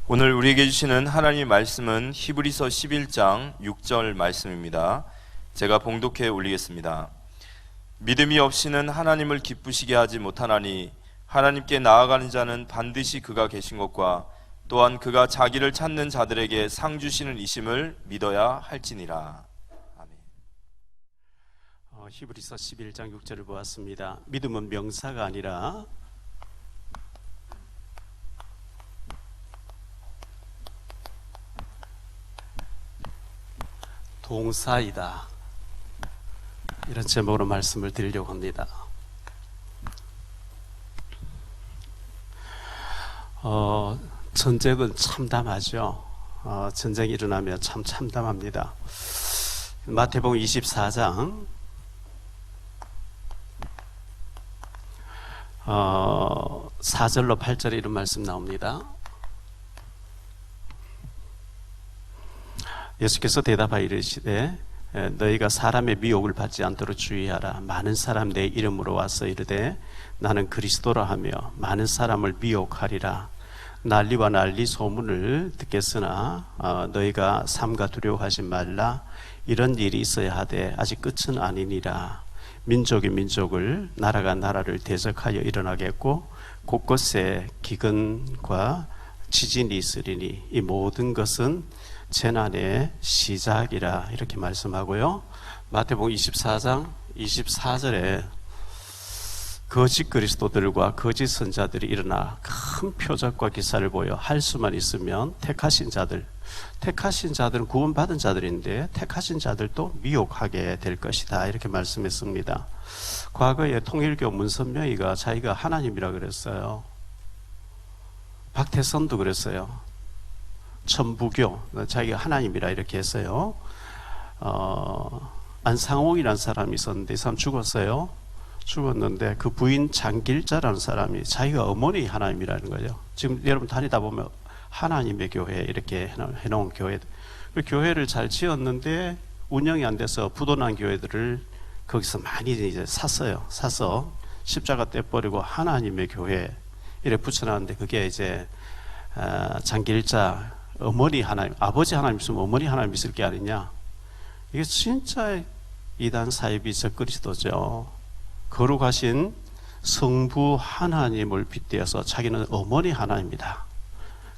오늘 우리에게 주시는 하나님의 말씀은 히브리서 11장 6절 말씀입니다. 제가 봉독해 올리겠습니다. 믿음이 없이는 하나님을 기쁘시게 하지 못하나니 하나님께 나아가는 자는 반드시 그가 계신 것과 또한 그가 자기를 찾는 자들에게 상 주시는 이심을 믿어야 할지니라. 아멘. 히브리서 11장 6절을 보았습니다. 믿음은 명사가 아니라 동사이다, 이런 제목으로 말씀을 드리려고 합니다. 전쟁은 참담하죠. 전쟁이 일어나면 참 참담합니다. 마태복음 24장 4절로 8절에 이런 말씀 나옵니다. 예수께서 대답하여 이르시되 너희가 사람의 미혹을 받지 않도록 주의하라. 많은 사람 내 이름으로 와서 이르되 나는 그리스도라 하며 많은 사람을 미혹하리라. 난리와 난리 소문을 듣겠으나 너희가 삼가 두려워하지 말라. 이런 일이 있어야 하되 아직 끝은 아니니라. 민족이 민족을, 나라가 나라를 대적하여 일어나겠고 곳곳에 기근과 지진이 있으리니 이 모든 것은 재난의 시작이라, 이렇게 말씀하고요. 마태복음 24장 24절에 거짓 그리스도들과 거짓 선자들이 일어나 큰 표적과 기사를 보여 할 수만 있으면 택하신 자들은 구원받은 자들인데 택하신 자들도 미혹하게 될 것이다, 이렇게 말씀했습니다. 과거에 통일교 문선명이가 자기가 하나님이라 그랬어요. 박태선도 그랬어요. 천부교, 자기가 하나님이라 이렇게 했어요. 안상홍이라는 사람이 있었는데 이 사람 죽었어요. 죽었는데 그 부인 장길자라는 사람이 자기가 어머니 하나님이라는 거죠. 지금 여러분 다니다 보면 하나님의 교회 이렇게 해놓은 교회, 그 교회를 잘 지었는데 운영이 안 돼서 부도난 교회들을 거기서 많이 이제 사서 십자가 떼버리고 하나님의 교회 이렇게 붙여놨는데, 그게 이제 장길자 어머니 하나님, 아버지 하나님 있으면 어머니 하나님 있을 게 아니냐. 이게 진짜 이단 사이비 적그리스도죠. 거룩하신 성부 하나님을 빗대어서 자기는 어머니 하나님이다.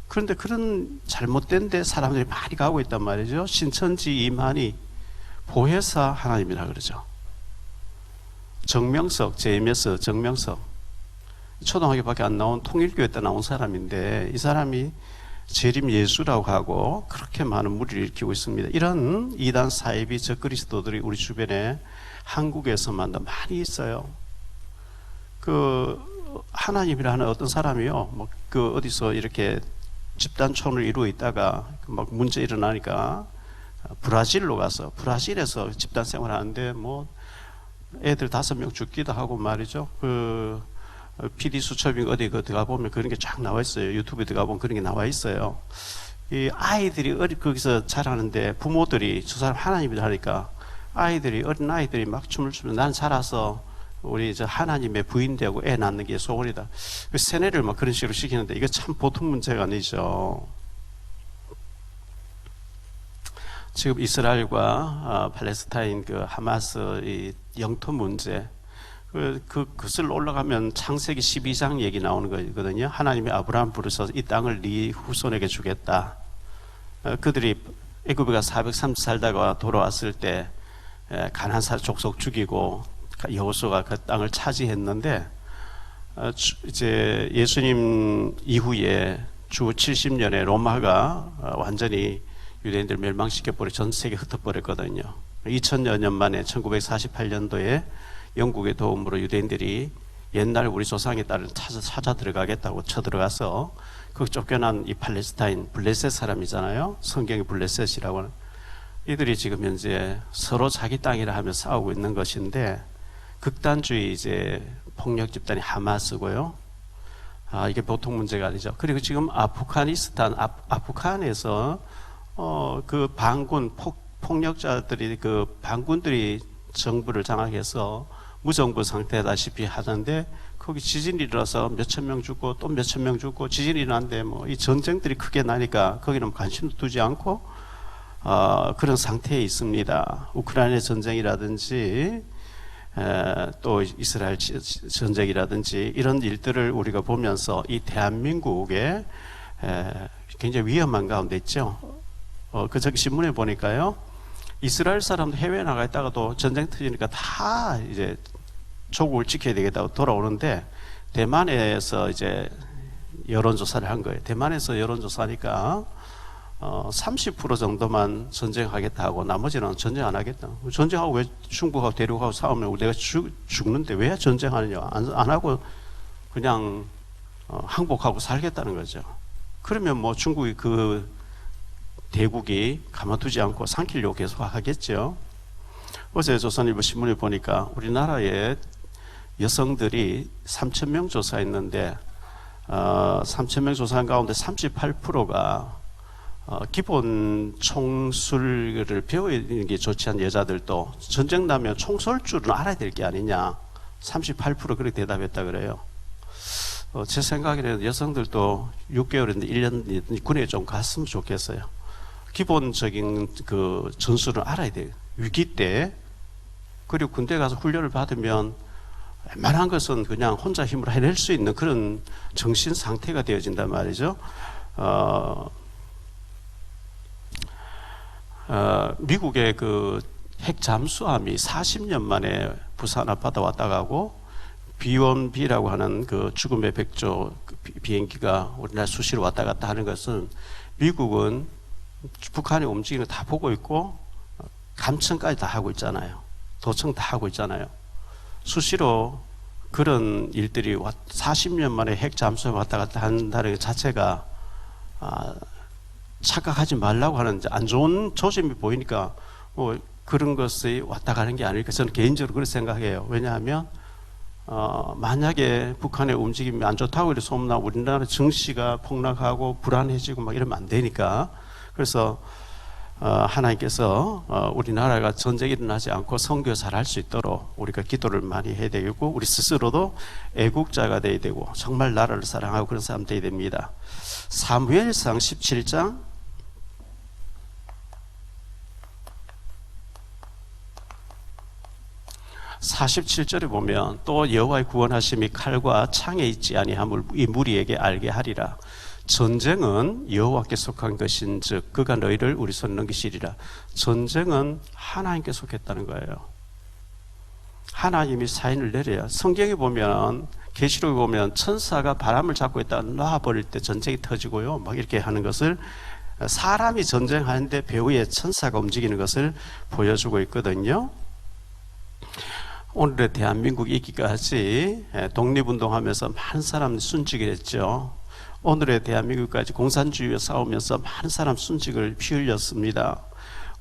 그런데 그런 잘못된 데 사람들이 많이 가고 있단 말이죠. 신천지 이만희 보혜사 하나님이라 그러죠. 정명석, JMS 정명석, 초등학교밖에 안 나온 통일교회 때 나온 사람인데 이 사람이 재림 예수라고 하고 그렇게 많은 무리를 일으키고 있습니다. 이런 이단 사이비 적그리스도들이 우리 주변에 한국에서만도 많이 있어요. 그 하나님이라 하는 어떤 사람이요, 그 어디서 이렇게 집단촌을 이루어 있다가 막 문제 일어나니까 브라질로 가서 브라질에서 집단 생활하는데 뭐 애들 5명 죽기도 하고 말이죠. 그 PD 수첩이 어디 들어가 보면 그런 게 쫙 나와 있어요. 유튜브에 들어가 보면 그런 게 나와 있어요. 이 아이들이 거기서 자라는데 부모들이 저 사람 하나님이라 하니까 어린 아이들이 막 춤을 추면 난 자라서 우리 저 하나님의 부인 되고 애 낳는 게 소원이다. 세뇌를 막 그런 식으로 시키는데 이거 참 보통 문제가 아니죠. 지금 이스라엘과 팔레스타인 그 하마스 이 영토 문제, 그것을 올라가면 창세기 12장 얘기 나오는 거거든요. 하나님이 아브라함 부르셔서 이 땅을 네 후손에게 주겠다. 그들이 애굽에 가 430 살다가 돌아왔을 때 가나안 사람 족속 죽이고 여호수아가 그 땅을 차지했는데 이제 예수님 이후에 주 70년에 로마가 완전히 유대인들 멸망시켜버려 전 세계 흩어버렸거든요. 2000여 년 만에 1948년도에 영국의 도움으로 유대인들이 옛날 우리 조상의 딸을 찾아 들어가겠다고 쳐들어가서 그 쫓겨난 이 팔레스타인 블레셋 사람이잖아요. 성경의 블레셋이라고 하는 이들이 지금 현재 서로 자기 땅이라 하며 싸우고 있는 것인데, 극단주의 이제 폭력 집단이 하마스고요. 이게 보통 문제가 아니죠. 그리고 지금 아프가니스탄, 아프간에서 그 반군 폭력자들이 그 반군들이 정부를 장악해서 무정부 상태다시피 하던데 그 거기 지진이 일어나서 몇천 명 죽고 또 몇천 명 죽고 지진이 일어났는데 뭐 이 전쟁들이 크게 나니까 거기는 관심도 두지 않고 그런 상태에 있습니다. 우크라이나 전쟁이라든지 또 이스라엘 전쟁이라든지 이런 일들을 우리가 보면서 이 대한민국에 굉장히 위험한 가운데 있죠. 저기 신문에 보니까요, 이스라엘 사람도 해외에 나가 있다가도 전쟁 터지니까 다 이제 조국을 지켜야 되겠다고 돌아오는데, 대만에서 이제 여론조사를 한 거예요. 대만에서 여론조사니까 30% 정도만 전쟁하겠다 하고 나머지는 전쟁 안 하겠다. 전쟁하고 왜 중국하고 대륙하고 싸우면 내가 죽는데 왜 전쟁하느냐. 안 하고 그냥 항복하고 살겠다는 거죠. 그러면 뭐 중국이 그 대국이 가만두지 않고 삼키려고 계속 하겠죠. 어제 조선일보 신문에 보니까 우리나라에 여성들이 3,000명 조사했는데 3,000명 조사한 가운데 38%가 기본 총술을 배우는 게 좋지 않은 여자들도 전쟁 나면 총 쏠 줄은 알아야 될 게 아니냐. 38% 그렇게 대답했다 그래요. 제 생각에는 여성들도 6개월인데 1년 군에 좀 갔으면 좋겠어요. 기본적인 그 전술을 알아야 돼요. 위기 때. 그리고 군대 가서 훈련을 받으면 웬만한 것은 그냥 혼자 힘으로 해낼 수 있는 그런 정신 상태가 되어진단 말이죠. 미국의 그 핵 잠수함이 40년 만에 부산 앞바다 왔다 가고 B1B라고 하는 그 죽음의 백조 비행기가 우리나라 수시로 왔다 갔다 하는 것은 미국은 북한이 움직이는 거 다 보고 있고 감청까지 다 하고 있잖아요. 도청 다 하고 있잖아요. 수시로 그런 일들이 40년 만에 핵 잠수함 왔다 갔다 한다는 것 자체가 착각하지 말라고 하는 안 좋은 조짐이 보이니까 뭐 그런 것이 왔다 가는 게 아닐까 저는 개인적으로 그렇게 생각해요. 왜냐하면 만약에 북한의 움직임이 안 좋다고 이렇게 소문나고 우리나라 증시가 폭락하고 불안해지고 막 이러면 안 되니까. 그래서 하나님께서 우리나라가 전쟁이 일어나지 않고 선교 잘할 수 있도록 우리가 기도를 많이 해야 되고 우리 스스로도 애국자가 돼야 되고 정말 나라를 사랑하고 그런 사람 돼야 됩니다. 사무엘상 17장 47절에 보면 또 여호와의 구원하심이 칼과 창에 있지 아니함을 이 무리에게 알게 하리라. 전쟁은 여호와께 속한 것인즉 그가 너희를 우리 손에 넘기시리라. 전쟁은 하나님께 속했다는 거예요. 하나님이 사인을 내려야. 성경에 보면 계시록에 보면 천사가 바람을 잡고 있다가 놔버릴 때 전쟁이 터지고요 막 이렇게 하는 것을 사람이 전쟁하는데 배후에 천사가 움직이는 것을 보여주고 있거든요. 오늘의 대한민국이 있기까지 독립운동하면서 많은 사람이 순직을 했죠. 오늘의 대한민국까지 공산주의와 싸우면서 많은 사람 순직을 피 흘렸습니다.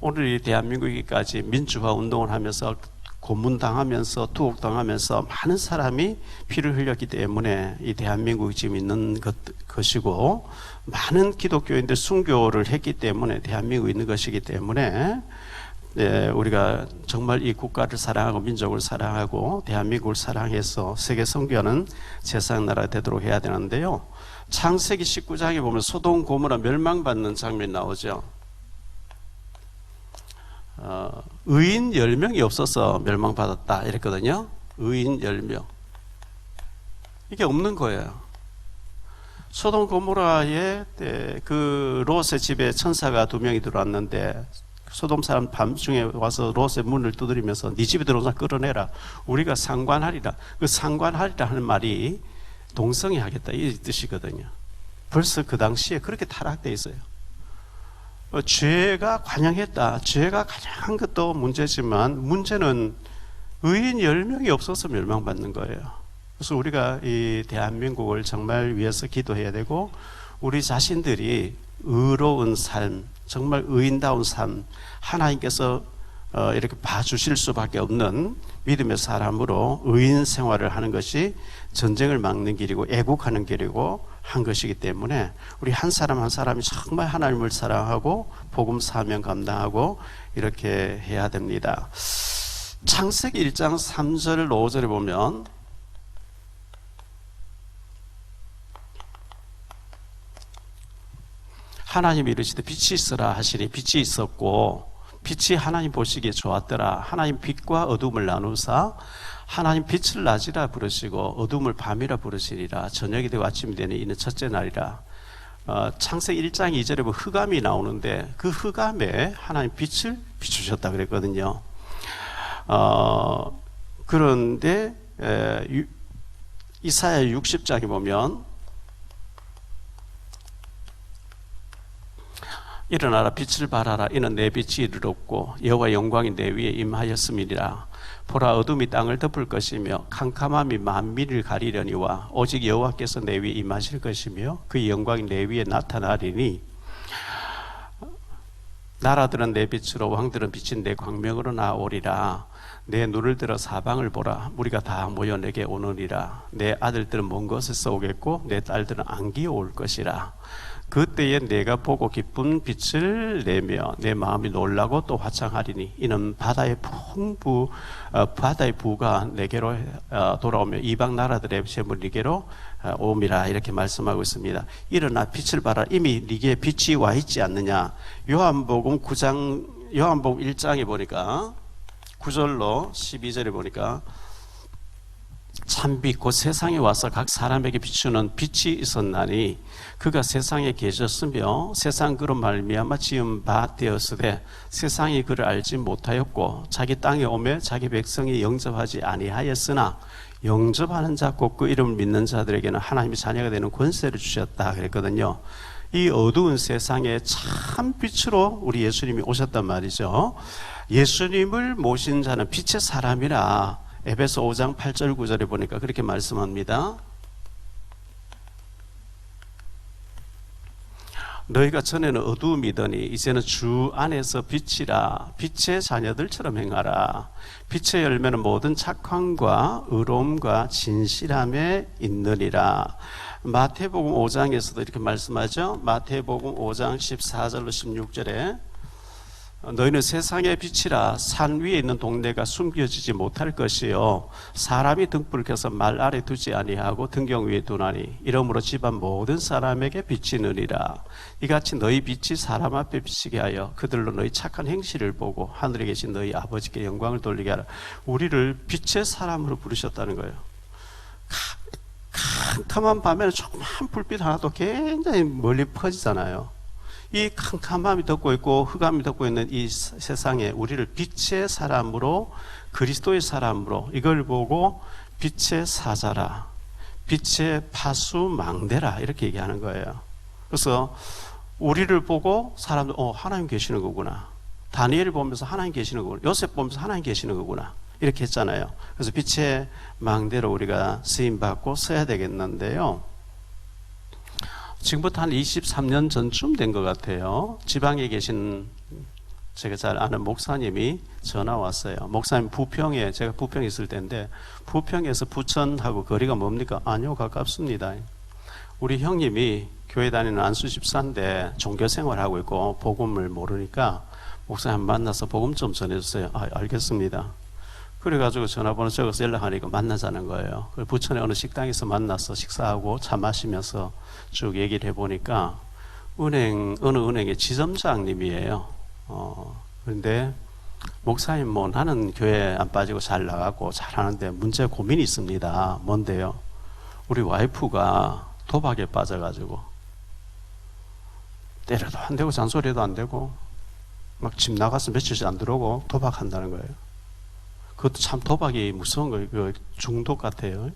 오늘의 대한민국이기까지 민주화 운동을 하면서 고문당하면서 투옥당하면서 많은 사람이 피를 흘렸기 때문에 이 대한민국이 지금 있는 것이고 많은 기독교인들 순교를 했기 때문에 대한민국이 있는 것이기 때문에 우리가 정말 이 국가를 사랑하고 민족을 사랑하고 대한민국을 사랑해서 세계 선교하는 세상 나라가 되도록 해야 되는데요. 창세기 19장에 보면 소돔 고모라 멸망받는 장면이 나오죠. 의인 10명이 없어서 멸망받았다 이랬거든요. 의인 10명. 이게 없는 거예요. 소돔 고모라의 그 롯의 집에 천사가 2명이 들어왔는데 소돔 사람 밤중에 와서 롯의 문을 두드리면서 네 집에 들어오자 끌어내라. 우리가 상관하리라. 그 상관하리라 하는 말이 동성애 하겠다 이 뜻이거든요. 벌써 그 당시에 그렇게 타락되어 있어요. 죄가 관영했다. 죄가 가장 것도 문제지만 문제는 의인 10명이 없어서 멸망받는 거예요. 그래서 우리가 이 대한민국을 정말 위해서 기도해야 되고 우리 자신들이 의로운 삶, 정말 의인다운 삶, 하나님께서 이렇게 봐주실 수밖에 없는 믿음의 사람으로 의인 생활을 하는 것이 전쟁을 막는 길이고 애국하는 길이고 한 것이기 때문에 우리 한 사람 한 사람이 정말 하나님을 사랑하고 복음 사명 감당하고 이렇게 해야 됩니다. 창세기 1장 3절 5절에 보면 하나님이 이르시되 빛이 있으라 하시니 빛이 있었고 빛이 하나님 보시기에 좋았더라. 하나님 빛과 어둠을 나누사 하나님 빛을 낮이라 부르시고 어둠을 밤이라 부르시리라. 저녁이 되고 아침이 되니 이는 첫째 날이라. 창세기 1장 2절에 보면 흑암이 나오는데 그 흑암에 하나님 빛을 비추셨다 그랬거든요. 그런데 이사야 60장에 보면 일어나라 빛을 발하라 이는 내 빛이 이르렀고 여호와의 영광이 내 위에 임하였음이니라. 보라 어둠이 땅을 덮을 것이며 캄캄함이 만민을 가리려니와 오직 여호와께서 내 위에 임하실 것이며 그의 영광이 내 위에 나타나리니 나라들은 내 빛으로 왕들은 비친 내 광명으로 나오리라. 내 눈을 들어 사방을 보라. 무리가 다 모여 내게 오느니라. 내 아들들은 먼 곳에서 오겠고 내 딸들은 안기어 올 것이라. 그때에 내가 보고 기쁜 빛을 내며 내 마음이 놀라고 또 화창하리니 이는 바다의 부가 내게로 돌아오며 이방 나라들의 재물 네게로 옴이라. 이렇게 말씀하고 있습니다. 일어나 빛을 봐라. 이미 네게 빛이 와 있지 않느냐. 요한복음 1장에 보니까 9절로 12절에 보니까 참빛 곧 세상에 와서 각 사람에게 비추는 빛이 있었나니 그가 세상에 계셨으며 세상 그로 말미암아 지은 바 되었으되 세상이 그를 알지 못하였고 자기 땅에 오매 자기 백성이 영접하지 아니하였으나 영접하는 자 곧 그 이름을 믿는 자들에게는 하나님의 자녀가 되는 권세를 주셨다 그랬거든요. 이 어두운 세상에 참 빛으로 우리 예수님이 오셨단 말이죠. 예수님을 모신 자는 빛의 사람이라 에베소 5장 8절 9절에 보니까 그렇게 말씀합니다. 너희가 전에는 어두움이더니 이제는 주 안에서 빛이라. 빛의 자녀들처럼 행하라. 빛의 열매는 모든 착함과 의로움과 진실함에 있느니라. 마태복음 5장에서도 이렇게 말씀하죠. 마태복음 5장 14절로 16절에 너희는 세상의 빛이라. 산 위에 있는 동네가 숨겨지지 못할 것이요 사람이 등불을 켜서 말 아래 두지 아니하고 등경 위에 두나니 이러므로 집안 모든 사람에게 비치느니라. 이같이 너희 빛이 사람 앞에 비치게 하여 그들로 너희 착한 행실을 보고 하늘에 계신 너희 아버지께 영광을 돌리게 하라. 우리를 빛의 사람으로 부르셨다는 거예요. 캄캄한 밤에는 조그만 불빛 하나도 굉장히 멀리 퍼지잖아요. 이 캄캄함이 덮고 있고 흑암이 덮고 있는 이 세상에 우리를 빛의 사람으로, 그리스도의 사람으로, 이걸 보고 빛의 사자라, 빛의 파수망대라 이렇게 얘기하는 거예요. 그래서 우리를 보고 사람들 하나님 계시는 거구나, 다니엘을 보면서 하나님 계시는 거구나, 요셉 보면서 하나님 계시는 거구나 이렇게 했잖아요. 그래서 빛의 망대로 우리가 쓰임받고 써야 되겠는데요, 지금부터 한 23년 전쯤 된 것 같아요. 지방에 계신 제가 잘 아는 목사님이 전화 왔어요. 목사님 부평에, 제가 부평에 있을 때인데 부평에서 부천하고 거리가 뭡니까? 아니요, 가깝습니다. 우리 형님이 교회 다니는 안수 집사인데 종교 생활하고 있고 복음을 모르니까 목사님 만나서 복음 좀 전해주세요. 알겠습니다. 그래가지고 전화번호 적어서 연락하니까 만나자는 거예요. 부천의 어느 식당에서 만나서 식사하고 차 마시면서 쭉 얘기를 해보니까 어느 은행의 지점장님이에요. 그런데 목사님 나는 교회 안 빠지고 잘 나가고 잘하는데 문제 고민이 있습니다. 뭔데요? 우리 와이프가 도박에 빠져가지고 때려도 안 되고 잔소리도 안 되고 막 집 나가서 며칠씩 안 들어오고 도박한다는 거예요. 그것도 참 도박이 무서운 거예요. 그 중독 같아요.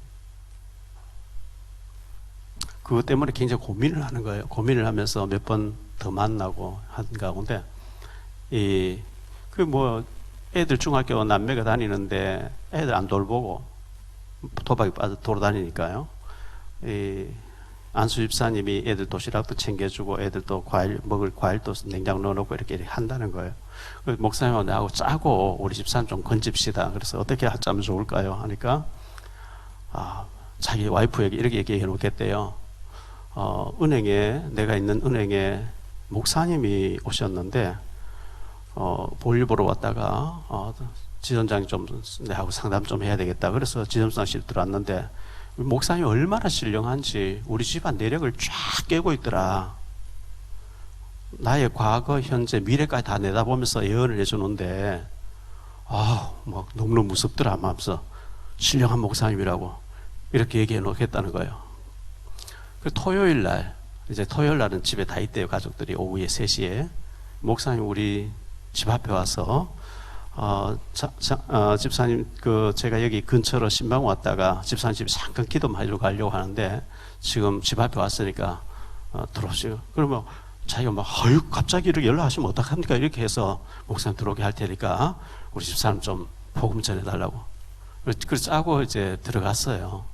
그것 때문에 굉장히 고민을 하는 거예요. 고민을 하면서 몇 번 더 만나고 한 가운데 애들 중학교 남매가 다니는데 애들 안 돌보고 도박에 빠져 돌아다니니까요. 안수 집사님이 애들 도시락도 챙겨주고 애들 또 먹을 과일도 냉장고 넣어놓고 이렇게 한다는 거예요. 목사님하고 나하고 짜고 우리 집사님 좀 건집시다. 그래서 어떻게 하자면 좋을까요? 하니까 자기 와이프에게 이렇게 얘기해 놓겠대요. 은행에, 내가 있는 은행에 목사님이 오셨는데 볼일 보러 왔다가 지점장이 좀 내하고 상담 좀 해야 되겠다. 그래서 지점장실 들어왔는데 목사님이 얼마나 신령한지 우리 집안 내력을 쫙 깨고 있더라. 나의 과거, 현재, 미래까지 다 내다보면서 예언을 해주는데 막 너무너무 무섭더라 하면서 신령한 목사님이라고 이렇게 얘기해 놓겠다는 거예요. 그 토요일 날, 이제 토요일 날은 집에 다 있대요. 가족들이 오후에 3시에. 목사님 우리 집 앞에 와서 집사님 제가 여기 근처로 신방 왔다가 집사님 집에 잠깐 기도 하러 가려고 하는데 지금 집 앞에 왔으니까 들어오시고, 그러면 자기가 막 갑자기 이렇게 연락하시면 어떡합니까? 이렇게 해서 목사님 들어오게 할 테니까 우리 집사람 좀 복음 전해달라고. 그래서 짜고 이제 들어갔어요.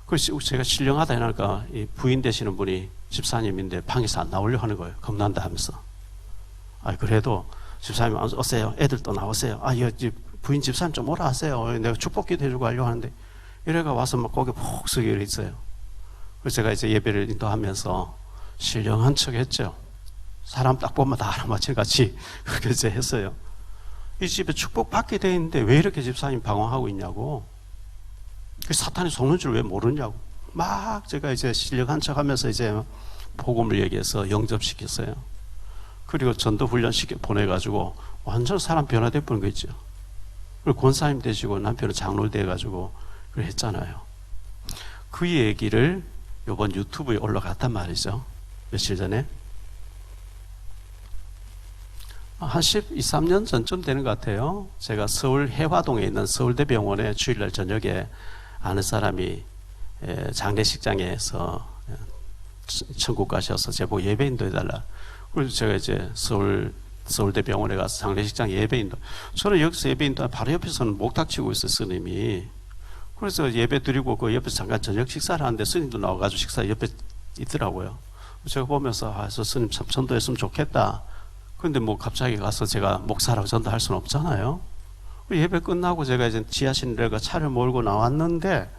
그래서 제가 신령하다 해놓으니까 이 부인 되시는 분이 집사님인데 방에서 안 나오려고 하는 거예요. 겁난다 하면서. 그래도 집사님 오세요. 애들도 나오세요. 부인 집사님 좀 오라 하세요. 내가 축복기도 해주고 하려고 하는데 이래가 와서 막 거기 푹 쓰게 있어요. 그래서 제가 이제 예배를 인도하면서 신령한 척 했죠. 사람 딱 보면 다 알아맞힐같이 그렇게 이제 했어요. 이 집에 축복받게 돼 있는데 왜 이렇게 집사님 방황하고 있냐고. 사탄이 속는 줄 왜 모르냐고. 막 제가 이제 신령한 척 하면서 이제 복음을 얘기해서 영접시켰어요. 그리고 전도 훈련 보내가지고 완전 사람 변화돼 버린 거 있죠. 그리고 권사님 되시고 남편은 장로 돼가지고 그걸 했잖아요. 그 얘기를 이번 유튜브에 올라갔단 말이죠. 며칠 전에. 한 12, 13년 전쯤 되는 것 같아요. 제가 서울 해화동에 있는 서울대병원에 주일날 저녁에 아는 사람이 장례식장에서 천국 가셔서 제보고 예배인도 해달라. 그래서 제가 이제 서울대병원에 가서 장례식장 예배인도, 저는 여기서 예배인도 바로 옆에서는 목탁 치고 있어요, 스님이. 그래서 예배 드리고 그 옆에서 잠깐 저녁 식사를 하는데 스님도 나와가지고 식사 옆에 있더라고요. 제가 보면서 저 스님 참 전도했으면 좋겠다. 근데 뭐 갑자기 가서 제가 목사라고 전도할 수는 없잖아요. 예배 끝나고 제가 이제 지하실 내가 차를 몰고 나왔는데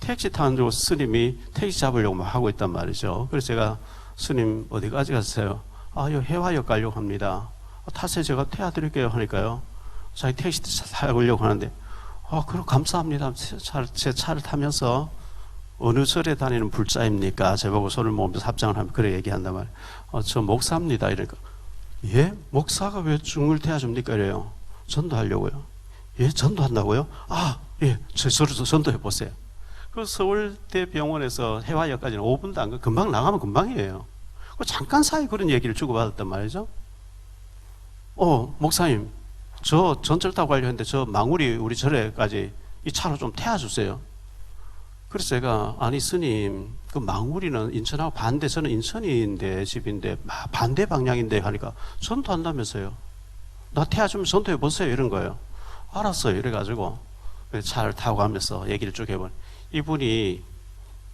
택시 타는 줄 스님이 택시 잡으려고 막 하고 있단 말이죠. 그래서 제가 스님 어디까지 갔어요? 요 해화역 가려고 합니다. 타세요. 제가 태워드릴게요 하니까요. 자기 택시 타려고 하는데 그럼 감사합니다. 제 차를 타면서 어느 절에 다니는 불자입니까? 제보고 손을 모으면서 합장을 하면 그래 얘기한단 말이에요. 저 목사입니다. 이러니까 예? 목사가 왜 중을 태워줍니까? 이래요. 전도하려고요. 예? 전도한다고요? 예. 저를 전도해 보세요. 그 서울대병원에서 해화역까지는 5분도 안 가. 금방 나가면 금방이에요. 잠깐 사이 그런 얘기를 주고받았단 말이죠. 목사님, 저 전철 타고 가려고 했는데 저 망우리 우리 절에까지 이 차로 좀 태워주세요. 그래서 제가 아니 스님, 그 망우리는 인천하고 반대, 저는 인천인데 집인데 반대 방향인데 하니까 전도한다면서요. 나 태워주면 전도해 보세요 이런 거예요. 알았어요 이래가지고 차를 타고 가면서 얘기를 쭉 해보니 이분이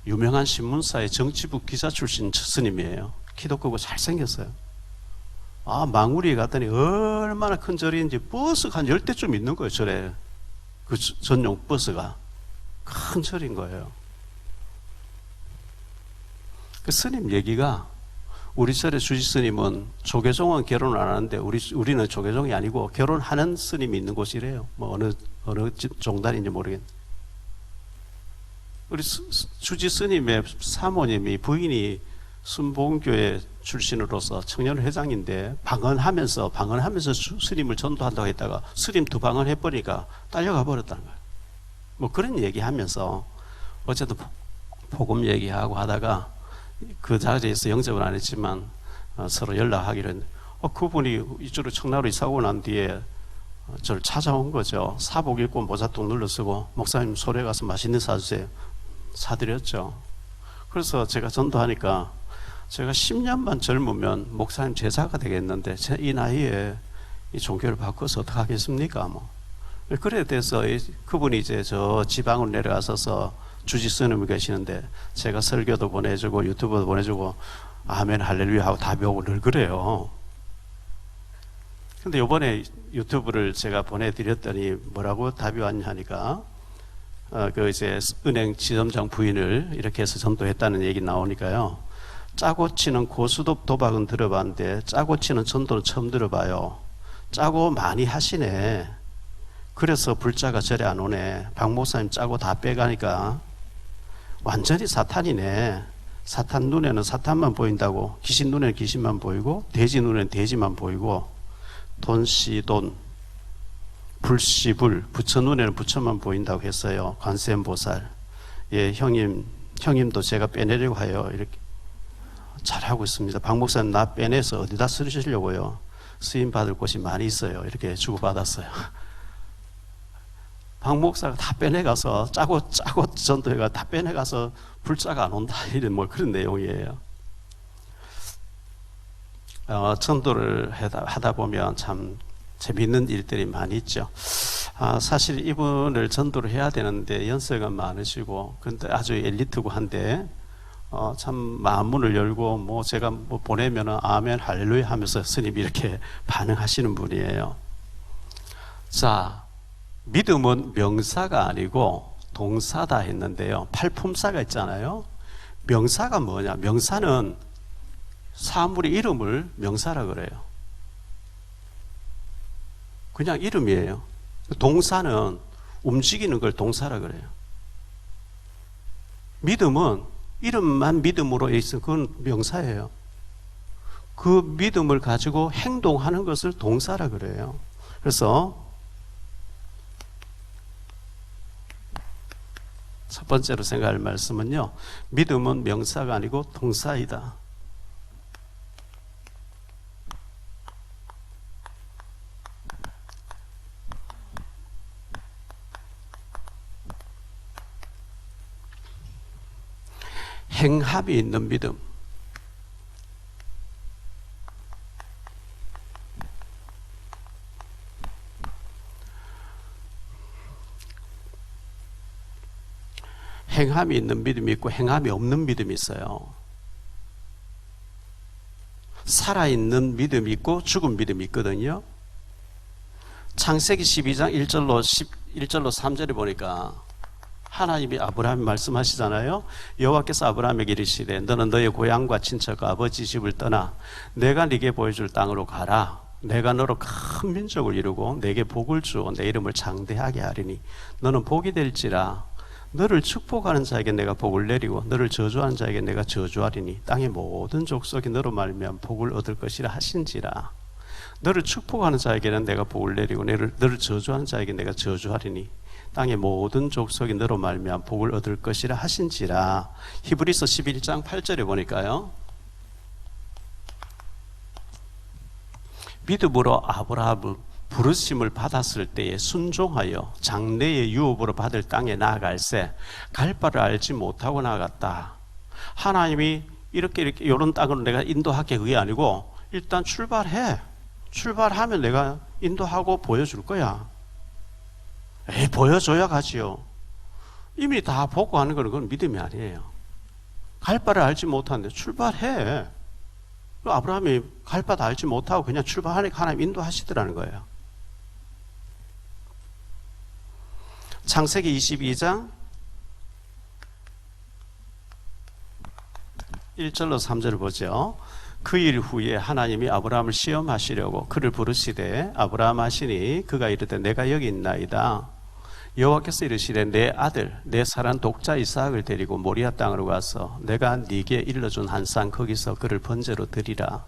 유명한 신문사의 정치부 기자 출신 스님이에요. 키도 크고 잘생겼어요. 망우리에 갔더니 얼마나 큰 절인지 버스가 한 10대쯤 있는 거예요. 절에 그 전용 버스가 큰 절인 거예요. 그 스님 얘기가 우리 절의 주지 스님은 조계종은 결혼을 안 하는데 우리는 조계종이 아니고 결혼하는 스님이 있는 곳이래요. 뭐 어느 종단인지 모르겠는데 우리 주지 스님의 사모님이 부인이 순복음교회 출신으로서 청년회장인데 방언하면서 스님을 전도한다고 했다가 스님 2방언 해버리니까 딸려가 버렸다는 거예요. 뭐 그런 얘기하면서 어쨌든 복음 얘기하고 하다가 그 자리에서 영접은 안 했지만 서로 연락하기로 했는데 그분이 이쪽으로 청라로 이사 오고 난 뒤에 저를 찾아온 거죠. 사복 입고 모자통 눌러쓰고 목사님 소래 가서 맛있는 사주세요. 사드렸죠. 그래서 제가 전도하니까 제가 10년만 젊으면 목사님 제자가 되겠는데 이 나이에 이 종교를 바꿔서 어떻게 하겠습니까? 뭐 그래 돼서 그분이 이제 저 지방으로 내려가셔서 주지 스님이 계시는데 제가 설교도 보내주고 유튜브도 보내주고 아멘 할렐루야 하고 답이 오고 늘 그래요. 근데 이번에 유튜브를 제가 보내드렸더니 뭐라고 답이 왔냐 하니까 그 이제 은행 지점장 부인을 이렇게 해서 전도했다는 얘기 나오니까요. 짜고 치는 고스톱 도박은 들어봤는데 짜고 치는 전도는 처음 들어봐요. 짜고 많이 하시네. 그래서 불자가 절에 안 오네. 박 목사님 짜고 다 빼가니까 완전히 사탄이네. 사탄 눈에는 사탄만 보인다고, 귀신 눈에는 귀신만 보이고, 돼지 눈에는 돼지만 보이고, 돈씨 돈, 불씨 불, 부처 눈에는 부처만 보인다고 했어요. 관세음보살. 예, 형님도 제가 빼내려고 해요. 이렇게 잘하고 있습니다. 박 목사님 나 빼내서 어디다 쓰시려고요? 쓰임 받을 곳이 많이 있어요. 이렇게 주고받았어요. 박 목사가 다 빼내가서 짜고 전도회가 다 빼내가서 불자가 안 온다 이런 뭐 그런 내용이에요. 전도를 하다 보면 참 재미있는 일들이 많이 있죠. 사실 이분을 전도를 해야 되는데 연세가 많으시고 근데 아주 엘리트고 한데 참 마음문을 열고 뭐 제가 뭐 보내면은 아멘 할렐루야 하면서 스님이 이렇게 반응하시는 분이에요. 자, 믿음은 명사가 아니고 동사다 했는데요. 팔품사가 있잖아요. 명사가 뭐냐? 명사는 사물의 이름을 명사라 그래요. 그냥 이름이에요. 동사는 움직이는 걸 동사라 그래요. 믿음은 이름만 믿음으로 있어 그건 명사예요. 그 믿음을 가지고 행동하는 것을 동사라 그래요. 그래서 첫 번째로 생각할 말씀은요, 믿음은 명사가 아니고 동사이다. 행함이 있는 믿음. 행함이 있는 믿음이 있고 행함이 없는 믿음이 있어요. 살아있는 믿음이 있고 죽은 믿음이 있거든요. 창세기 12장 1절로 3절에 보니까 하나님이 아브라함이 말씀하시잖아요. 여호와께서 아브라함에게 이르시되 너는 너의 고향과 친척과 아버지 집을 떠나 내가 네게 보여줄 땅으로 가라. 내가 너로 큰 민족을 이루고 내게 복을 주어 내 이름을 장대하게 하리니 너는 복이 될지라. 너를 축복하는 자에게 내가 복을 내리고 너를 저주하는 자에게 내가 저주하리니 땅의 모든 족속이 너로 말미암아 복을 얻을 것이라 하신지라. 너를 축복하는 자에게는 내가 복을 내리고 너를 저주하는 자에게 내가 저주하리니 땅의 모든 족속이 너로 말미암아 복을 얻을 것이라 하신지라. 히브리서 11장 8절에 보니까요, 믿음으로 아브라함은 부르심을 받았을 때에 순종하여 장래의 유업으로 받을 땅에 나아갈새 갈 바를 알지 못하고 나갔다. 하나님이 이렇게 이런 땅으로 내가 인도할게 그게 아니고 일단 출발해. 출발하면 내가 인도하고 보여줄 거야. 보여줘야 가지요. 이미 다 보고 하는 건 그건 믿음이 아니에요. 갈 바를 알지 못하는데 출발해. 아브라함이 갈 바도 알지 못하고 그냥 출발하니까 하나님 인도하시더라는 거예요. 창세기 22장 1절로 3절을 보죠. 그 일 후에 하나님이 아브라함을 시험하시려고 그를 부르시되 아브라함 하시니 그가 이르되 내가 여기 있나이다. 여호와께서 이르시되 내 아들 내 사랑 독자 이삭을 데리고 모리아 땅으로 가서 내가 네게 일러준 한 산 거기서 그를 번제로 드리라.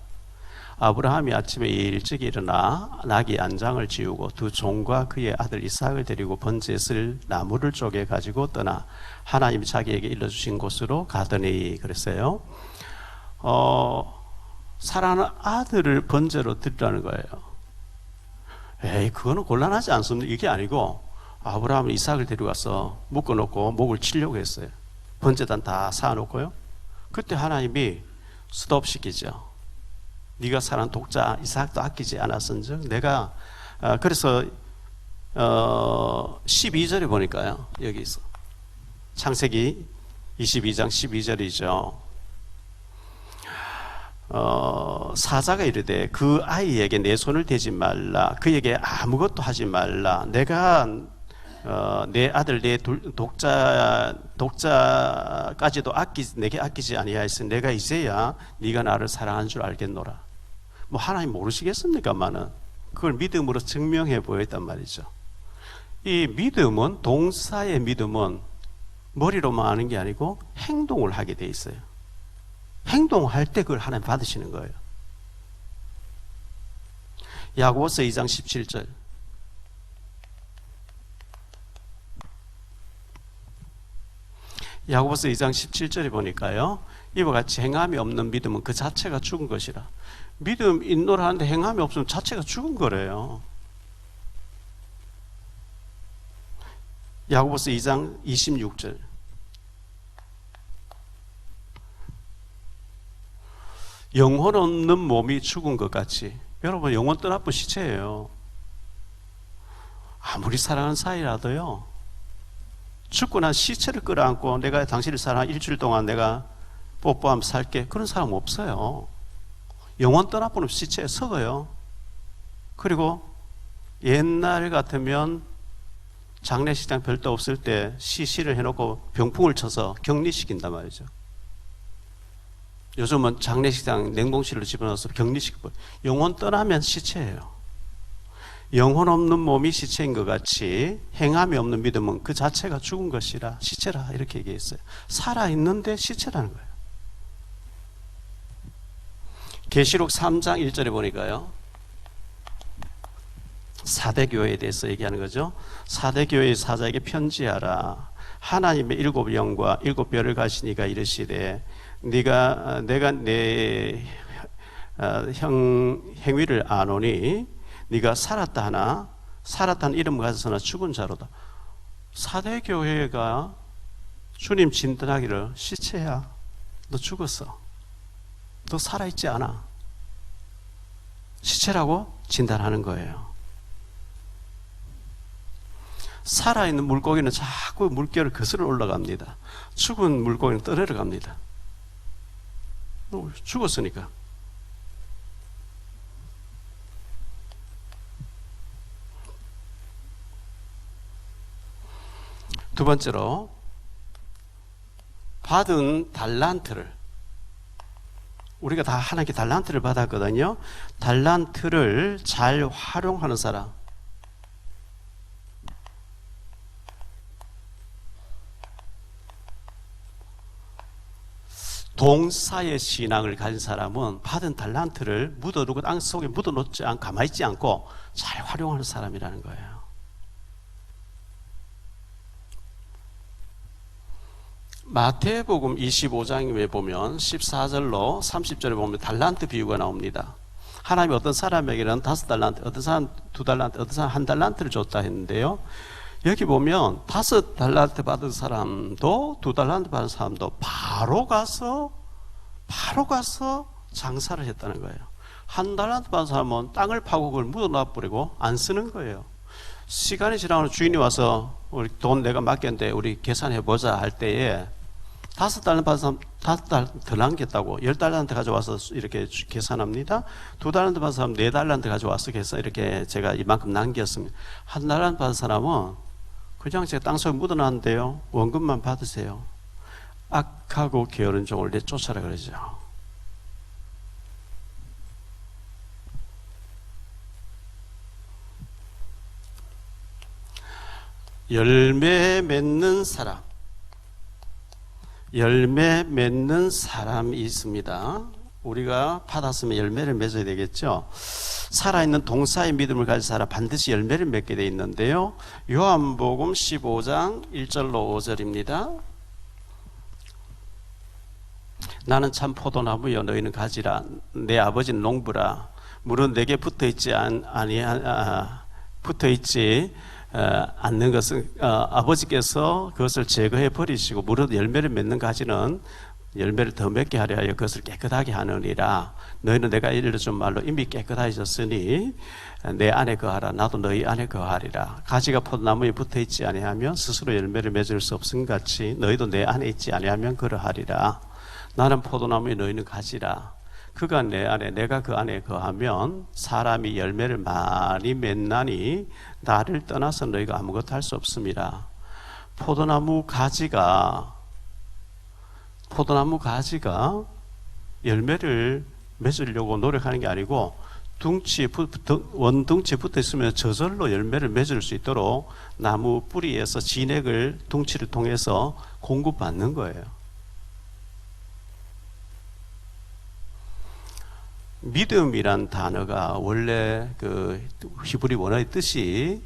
아브라함이 아침에 일찍 일어나 나귀 안장을 지우고 두 종과 그의 아들 이삭을 데리고 번제에 쓸 나무를 쪼개 가지고 떠나 하나님이 자기에게 일러주신 곳으로 가더니 그랬어요. 사랑하는 아들을 번제로 드리라는 거예요. 그거는 곤란하지 않습니다. 이게 아니고 아브라함은 이삭을 데려가서 묶어놓고 목을 치려고 했어요. 번제단 다 쌓아놓고요. 그때 하나님이 스톱시키죠. 네가 사랑한 독자 이삭도 아끼지 않았은즉 내가 그래서 12절에 보니까요. 여기 있어. 창세기 22장 12절이죠. 사자가 이르되 그 아이에게 내 손을 대지 말라. 그에게 아무것도 하지 말라. 내가 내 아들 내 독자까지도 내게 아끼지 아니하였으니 내가 이제야 네가 나를 사랑한 줄 알겠노라. 뭐 하나님 모르시겠습니까마는 그걸 믿음으로 증명해 보였단 말이죠. 이 믿음은 동사의 믿음은 머리로만 하는 게 아니고 행동을 하게 돼 있어요. 행동할 때 그걸 하나님 받으시는 거예요. 야고보서 2장 17절. 야고보서 2장 17절에 보니까요, 이와 같이 행함이 없는 믿음은 그 자체가 죽은 것이라. 믿음 인도를 하는데 행함이 없으면 자체가 죽은 거래요. 야고보서 2장 26절. 영혼 없는 몸이 죽은 것 같이. 여러분, 영혼 떠나쁜 시체예요. 아무리 사랑하는 사이라도요, 죽고 난 시체를 끌어안고 내가 당신을 사랑한 일주일 동안 내가 뽀뽀하면 살게, 그런 사람 없어요. 영혼 떠나보는 시체에 썩어요. 그리고 옛날 같으면 장례식장 별도 없을 때 시시를 해놓고 병풍을 쳐서 격리시킨단 말이죠. 요즘은 장례식장 냉동실로 집어넣어서 격리시키고, 영혼 떠나면 시체예요. 영혼 없는 몸이 시체인 것 같이 행함이 없는 믿음은 그 자체가 죽은 것이라, 시체라, 이렇게 얘기했어요. 살아있는데 시체라는 거예요. 계시록 3장 1절에 보니까요, 4대 교회에 대해서 얘기하는 거죠. 4대 교회의 사자에게 편지하라. 하나님의 7 영과 7 별을 가시니가 이르시되, 내가 내 행위를 아노니 네가 살았다 하나 살았다는 이름을 가져서나 죽은 자로다. 4대 교회가 주님 진단하기를, 시체야, 너 죽었어, 너 살아있지 않아, 시체라고 진단하는 거예요. 살아있는 물고기는 자꾸 물결을 거슬러 올라갑니다. 죽은 물고기는 떠내려 갑니다. 죽었으니까. 두 번째로, 받은 달란트를, 우리가 다 하나님께 달란트를 받았거든요. 달란트를 잘 활용하는 사람. 동사의 신앙을 가진 사람은 받은 달란트를 묻어두고 땅 속에 묻어놓지 않고 가만히 있지 않고 잘 활용하는 사람이라는 거예요. 마태복음 25장에 보면 14절로 30절에 보면 달란트 비유가 나옵니다. 하나님이 어떤 사람에게는 5달란트, 어떤 사람 2달란트, 어떤 사람 1달란트를 줬다 했는데요, 여기 보면 5달란트 받은 사람도 2달란트 받은 사람도 바로 가서 장사를 했다는 거예요. 1달란트 받은 사람은 땅을 파고 그걸 묻어놔버리고 안 쓰는 거예요. 시간이 지나면 주인이 와서 우리 돈 내가 맡겼는데 우리 계산해보자 할 때에 5달란트 받은 사람 5달란트 더 남겼다고 10달란트 가져와서 이렇게 계산합니다. 2달란트 받은 사람 4달란트 가져와서 계산, 이렇게 제가 이만큼 남겼습니다. 1달란트 받은 사람은 그냥 제가 땅속에 묻어놨는데요, 원금만 받으세요. 악하고 게으른 종을 내쫓아라 그러죠. 열매 맺는 사람, 열매 맺는 사람이 있습니다. 우리가 받았으면 열매를 맺어야 되겠죠. 살아있는 동사의 믿음을 가진 사람 반드시 열매를 맺게 되어 있는데요, 요한복음 15장 1절로 5절입니다. 나는 참 포도나무여, 너희는 가지라. 내 아버지는 농부라. 물은 내게 붙어있지 않는 것은 아버지께서 그것을 제거해 버리시고, 무릇 열매를 맺는 가지는 열매를 더 맺게 하려 하여 그것을 깨끗하게 하느니라. 너희는 내가 일러준 말로 이미 깨끗해졌으니 내 안에 거하라. 나도 너희 안에 거하리라. 가지가 포도나무에 붙어있지 아니하면 스스로 열매를 맺을 수 없음 같이 너희도 내 안에 있지 아니하면 그러하리라. 나는 포도나무에 너희는 가지라. 그가 내 안에 내가 그 안에 거하면 사람이 열매를 많이 맺나니 나를 떠나서 너희가 아무것도 할 수 없습니다. 포도나무 가지가 열매를 맺으려고 노력하는 게 아니고 원둥치에 붙어 있으면 저절로 열매를 맺을 수 있도록 나무 뿌리에서 진액을 둥치를 통해서 공급받는 거예요. 믿음이란 단어가 원래 그 히브리 원어의 뜻이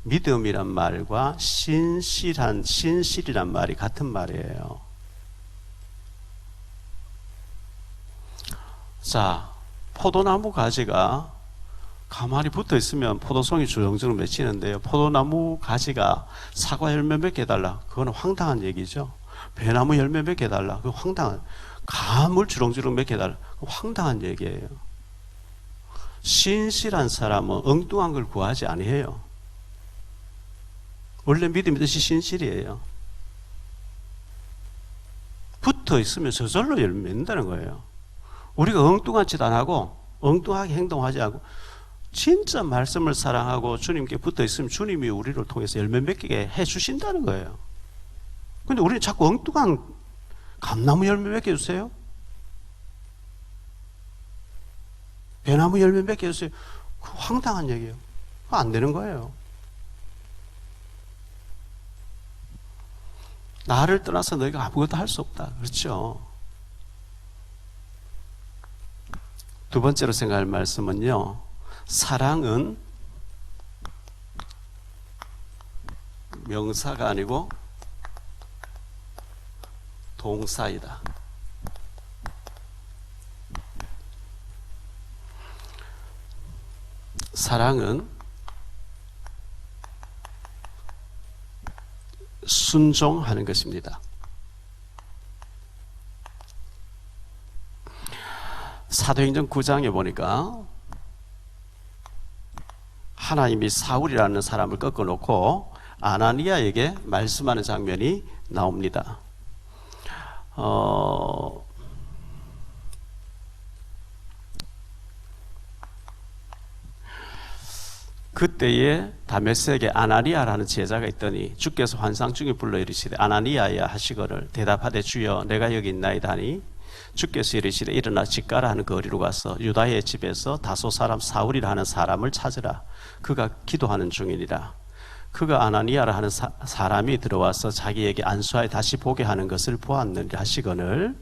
믿음이란 말과 신실이란 말이 같은 말이에요. 자, 포도나무 가지가 가만히 붙어 있으면 포도송이 주렁주렁 맺히는데요. 포도나무 가지가 사과 열매 몇 개 달라. 그거는 황당한 얘기죠. 배나무 열매 몇 개 달라. 그거 황당한. 가물 주렁주렁 몇 개 달라. 그거 황당한 얘기예요. 신실한 사람은 엉뚱한 걸 구하지 아니해요. 원래 믿음의 뜻이 신실이에요. 붙어 있으면 저절로 열매 맺는다는 거예요. 우리가 엉뚱한 짓 안 하고 엉뚱하게 행동하지 않고 진짜 말씀을 사랑하고 주님께 붙어 있으면 주님이 우리를 통해서 열매 맺게 해 주신다는 거예요. 근데 우리는 자꾸 엉뚱한 감나무 열매 맺게 해주세요. 배나무 열매 맺게 해주세요. 그거 황당한 얘기예요. 그거 안 되는 거예요. 나를 떠나서 너희가 아무것도 할 수 없다. 그렇죠? 두 번째로 생각할 말씀은요. 사랑은 명사가 아니고 동사이다. 사랑은 순종하는 것입니다. 사도행전 9장에 보니까 하나님이 사울이라는 사람을 꺾어놓고 아나니아에게 말씀하는 장면이 나옵니다. 그때에 다메섹에 아나니아라는 제자가 있더니 주께서 환상 중에 불러 이르시되 아나니아야 하시거늘 대답하되 주여 내가 여기 있나이다 하니 주께서 이르시되 일어나 집가라 하는 거리로 가서 유다의 집에서 다소 사람 사울이라 하는 사람을 찾으라. 그가 기도하는 중이니라. 그가 아나니아라 하는 사람이 들어와서 자기에게 안수하여 다시 보게 하는 것을 보았느니라 하시거늘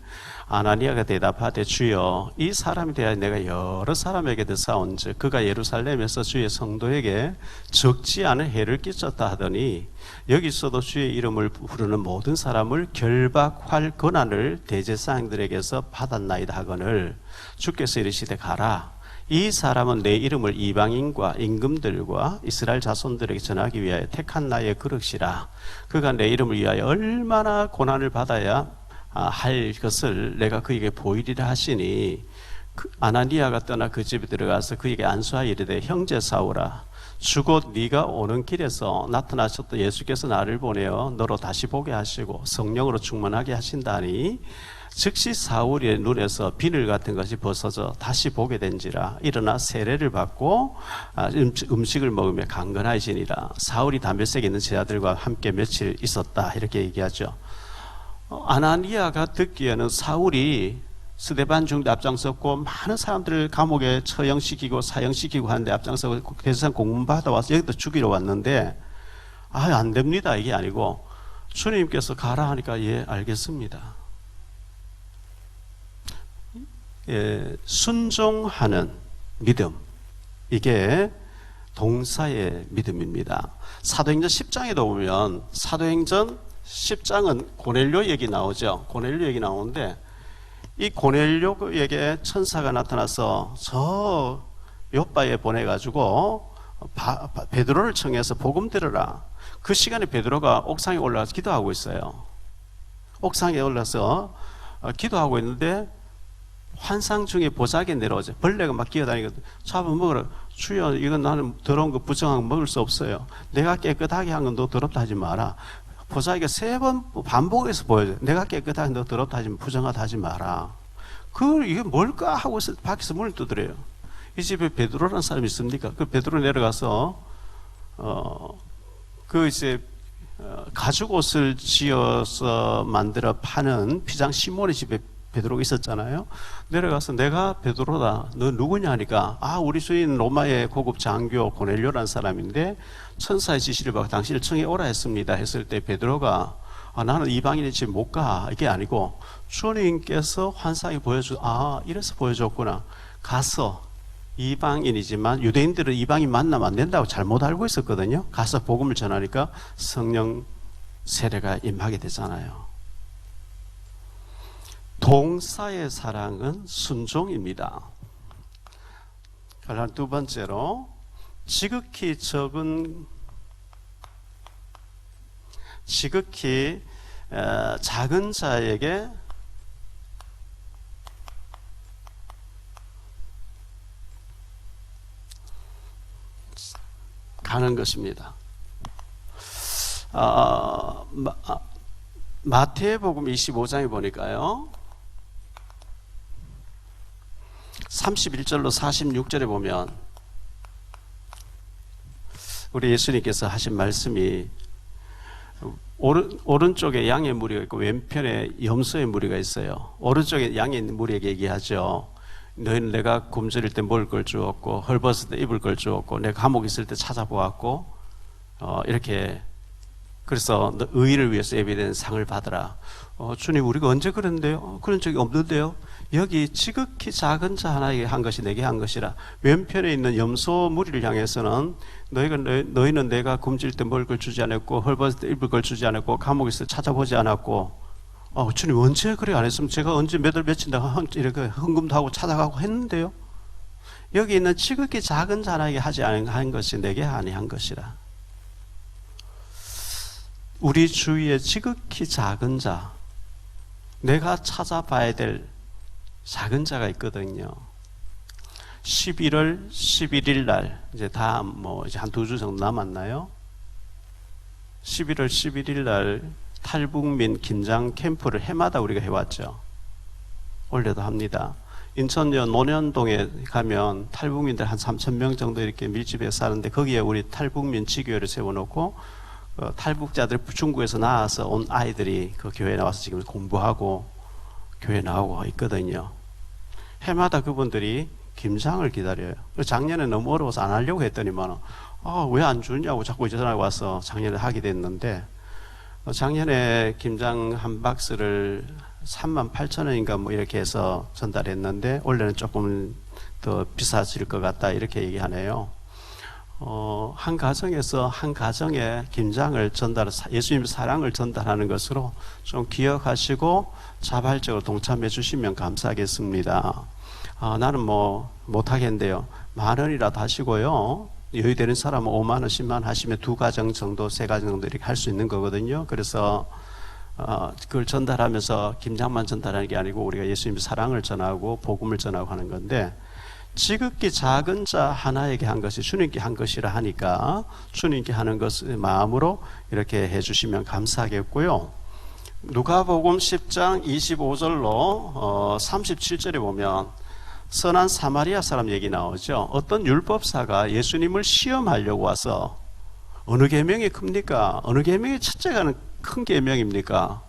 아나니아가 대답하되 주여 이 사람에 대하여 내가 여러 사람에게 듣사온즉 그가 예루살렘에서 주의 성도에게 적지 않은 해를 끼쳤다 하더니 여기서도 주의 이름을 부르는 모든 사람을 결박할 권한을 대제사장들에게서 받았나이다 하거늘 주께서 이르시되 가라. 이 사람은 내 이름을 이방인과 임금들과 이스라엘 자손들에게 전하기 위하여 택한 나의 그릇이라. 그가 내 이름을 위하여 얼마나 고난을 받아야 할 것을 내가 그에게 보이리라 하시니 아나니아가 떠나 그 집에 들어가서 그에게 안수하여 이르되 형제 사울아 주곧 네가 오는 길에서 나타나셨던 예수께서 나를 보내어 너로 다시 보게 하시고 성령으로 충만하게 하신다니 즉시 사울의 눈에서 비늘 같은 것이 벗어져 다시 보게 된지라. 일어나 세례를 받고 음식을 먹으며 강건하시니라. 사울이 다메섹에 있는 제자들과 함께 며칠 있었다. 이렇게 얘기하죠. 아나니아가 듣기에는 사울이 스데반 중대 앞장섰고 많은 사람들을 감옥에 처형시키고 사형시키고 하는데 앞장서고 대제사장 공문 받아와서 여기도 죽이러 왔는데 안 됩니다. 이게 아니고 주님께서 가라 하니까 예 알겠습니다. 예, 순종하는 믿음, 이게 동사의 믿음입니다. 사도행전 10장에도 보면 사도행전 10장은 고넬료 얘기 나오죠. 고넬료 얘기 나오는데 이 고넬료에게 천사가 나타나서 저 요바에 보내가지고 베드로를 청해서 복음 들으라. 그 시간에 베드로가 옥상에 올라가서 기도하고 있어요. 옥상에 올라서 기도하고 있는데 환상 중에 보자기에 내려오죠. 벌레가 막 기어다니거든. 잡아 먹으라. 주여 이건 나는 더러운 거 부정한 거 먹을 수 없어요. 내가 깨끗하게 한 건 너 더럽다 하지 마라. 보자기가 3번 반복해서 보여줘요. 내가 깨끗하게 너 더럽다 하지 부정하다 하지 마라. 이게 뭘까 하고 밖에서 문을 두드려요. 이 집에 베드로라는 사람이 있습니까? 그 베드로 내려가서 가죽 옷을 지어서 만들어 파는 피장 시몬의 집에 베드로가 있었잖아요. 내려가서 내가 베드로다. 너 누구냐 하니까 우리 주인 로마의 고급 장교 고넬료라는 사람인데 천사의 지시를 받고 당신을 청해 오라 했습니다. 했을 때 베드로가 나는 이방인이 지금 못 가. 이게 아니고 주님께서 환상이 이래서 보여줬구나. 가서 이방인이지만 유대인들은 이방인 만나면 안 된다고 잘못 알고 있었거든요. 가서 복음을 전하니까 성령 세례가 임하게 되잖아요. 동사의 사랑은 순종입니다. 두 번째로 지극히 작은 자에게 가는 것입니다. 마태복음 25장에 보니까요, 31절로 46절에 보면 우리 예수님께서 하신 말씀이 오른쪽에 양의 무리가 있고 왼편에 염소의 무리가 있어요. 오른쪽에 양의 무리에게 얘기하죠. 너희는 내가 굶주릴 때 먹을 걸 주었고 헐벗을 때 입을 걸 주었고 내가 감옥에 있을 때 찾아보았고 이렇게 그래서 너 의를 위해서 예비된 상을 받으라. 주님 우리가 언제 그랬는데요? 그런 적이 없는데요. 여기 지극히 작은 자 하나에게 한 것이 내게 한 것이라. 왼편에 있는 염소 무리를 향해서는 너희는 내가 굶주릴 때 먹을 걸 주지 않았고 헐벗을 때 입을 걸 주지 않았고 감옥에 있을 때 찾아보지 않았고 주님 언제 그래 안 했으면 제가 언제 몇 월 며칠 내가 이렇게 헌금도 하고 찾아가고 했는데요. 여기 있는 지극히 작은 자에게 하지 않은 것이 내게 아니한 것이라. 우리 주위에 지극히 작은 자, 내가 찾아봐야 될 작은 자가 있거든요. 11월 11일 날 이제 이제 한 2주 정도 남았나요? 11월 11일 날 탈북민 김장 캠프를 해마다 우리가 해왔죠. 올해도 합니다. 인천역 논현동에 가면 탈북민들 한 3,000명 정도 이렇게 밀집해서 사는데 거기에 우리 탈북민 지교회를 세워놓고 탈북자들 중국에서 나와서 온 아이들이 그 교회에 나와서 지금 공부하고 교회 나오고 있거든요. 해마다 그분들이 김장을 기다려요. 작년에 너무 어려워서 안 하려고 했더니만 왜 안 주냐고 자꾸 전화가 와서 작년에 하게 됐는데 작년에 김장 한 박스를 38,000원인가 뭐 이렇게 해서 전달했는데 올해는 조금 더 비싸질 것 같다 이렇게 얘기하네요. 한 가정에서 한 가정에 김장을 예수님 사랑을 전달하는 것으로 좀 기억하시고 자발적으로 동참해 주시면 감사하겠습니다. 나는 못하겠는데요. 10,000원이라도 하시고요. 여유되는 사람은 5만 원, 10만 원 하시면 2가정 정도, 3가정 정도 이렇게 할 수 있는 거거든요. 그래서 그걸 전달하면서 김장만 전달하는 게 아니고 우리가 예수님의 사랑을 전하고 복음을 전하고 하는 건데 지극히 작은 자 하나에게 한 것이 주님께 한 것이라 하니까 주님께 하는 것을 마음으로 이렇게 해주시면 감사하겠고요. 누가복음 10장 25절로 37절에 보면 선한 사마리아 사람 얘기 나오죠. 어떤 율법사가 예수님을 시험하려고 와서 어느 계명이 큽니까? 어느 계명이 첫째가 큰 계명입니까?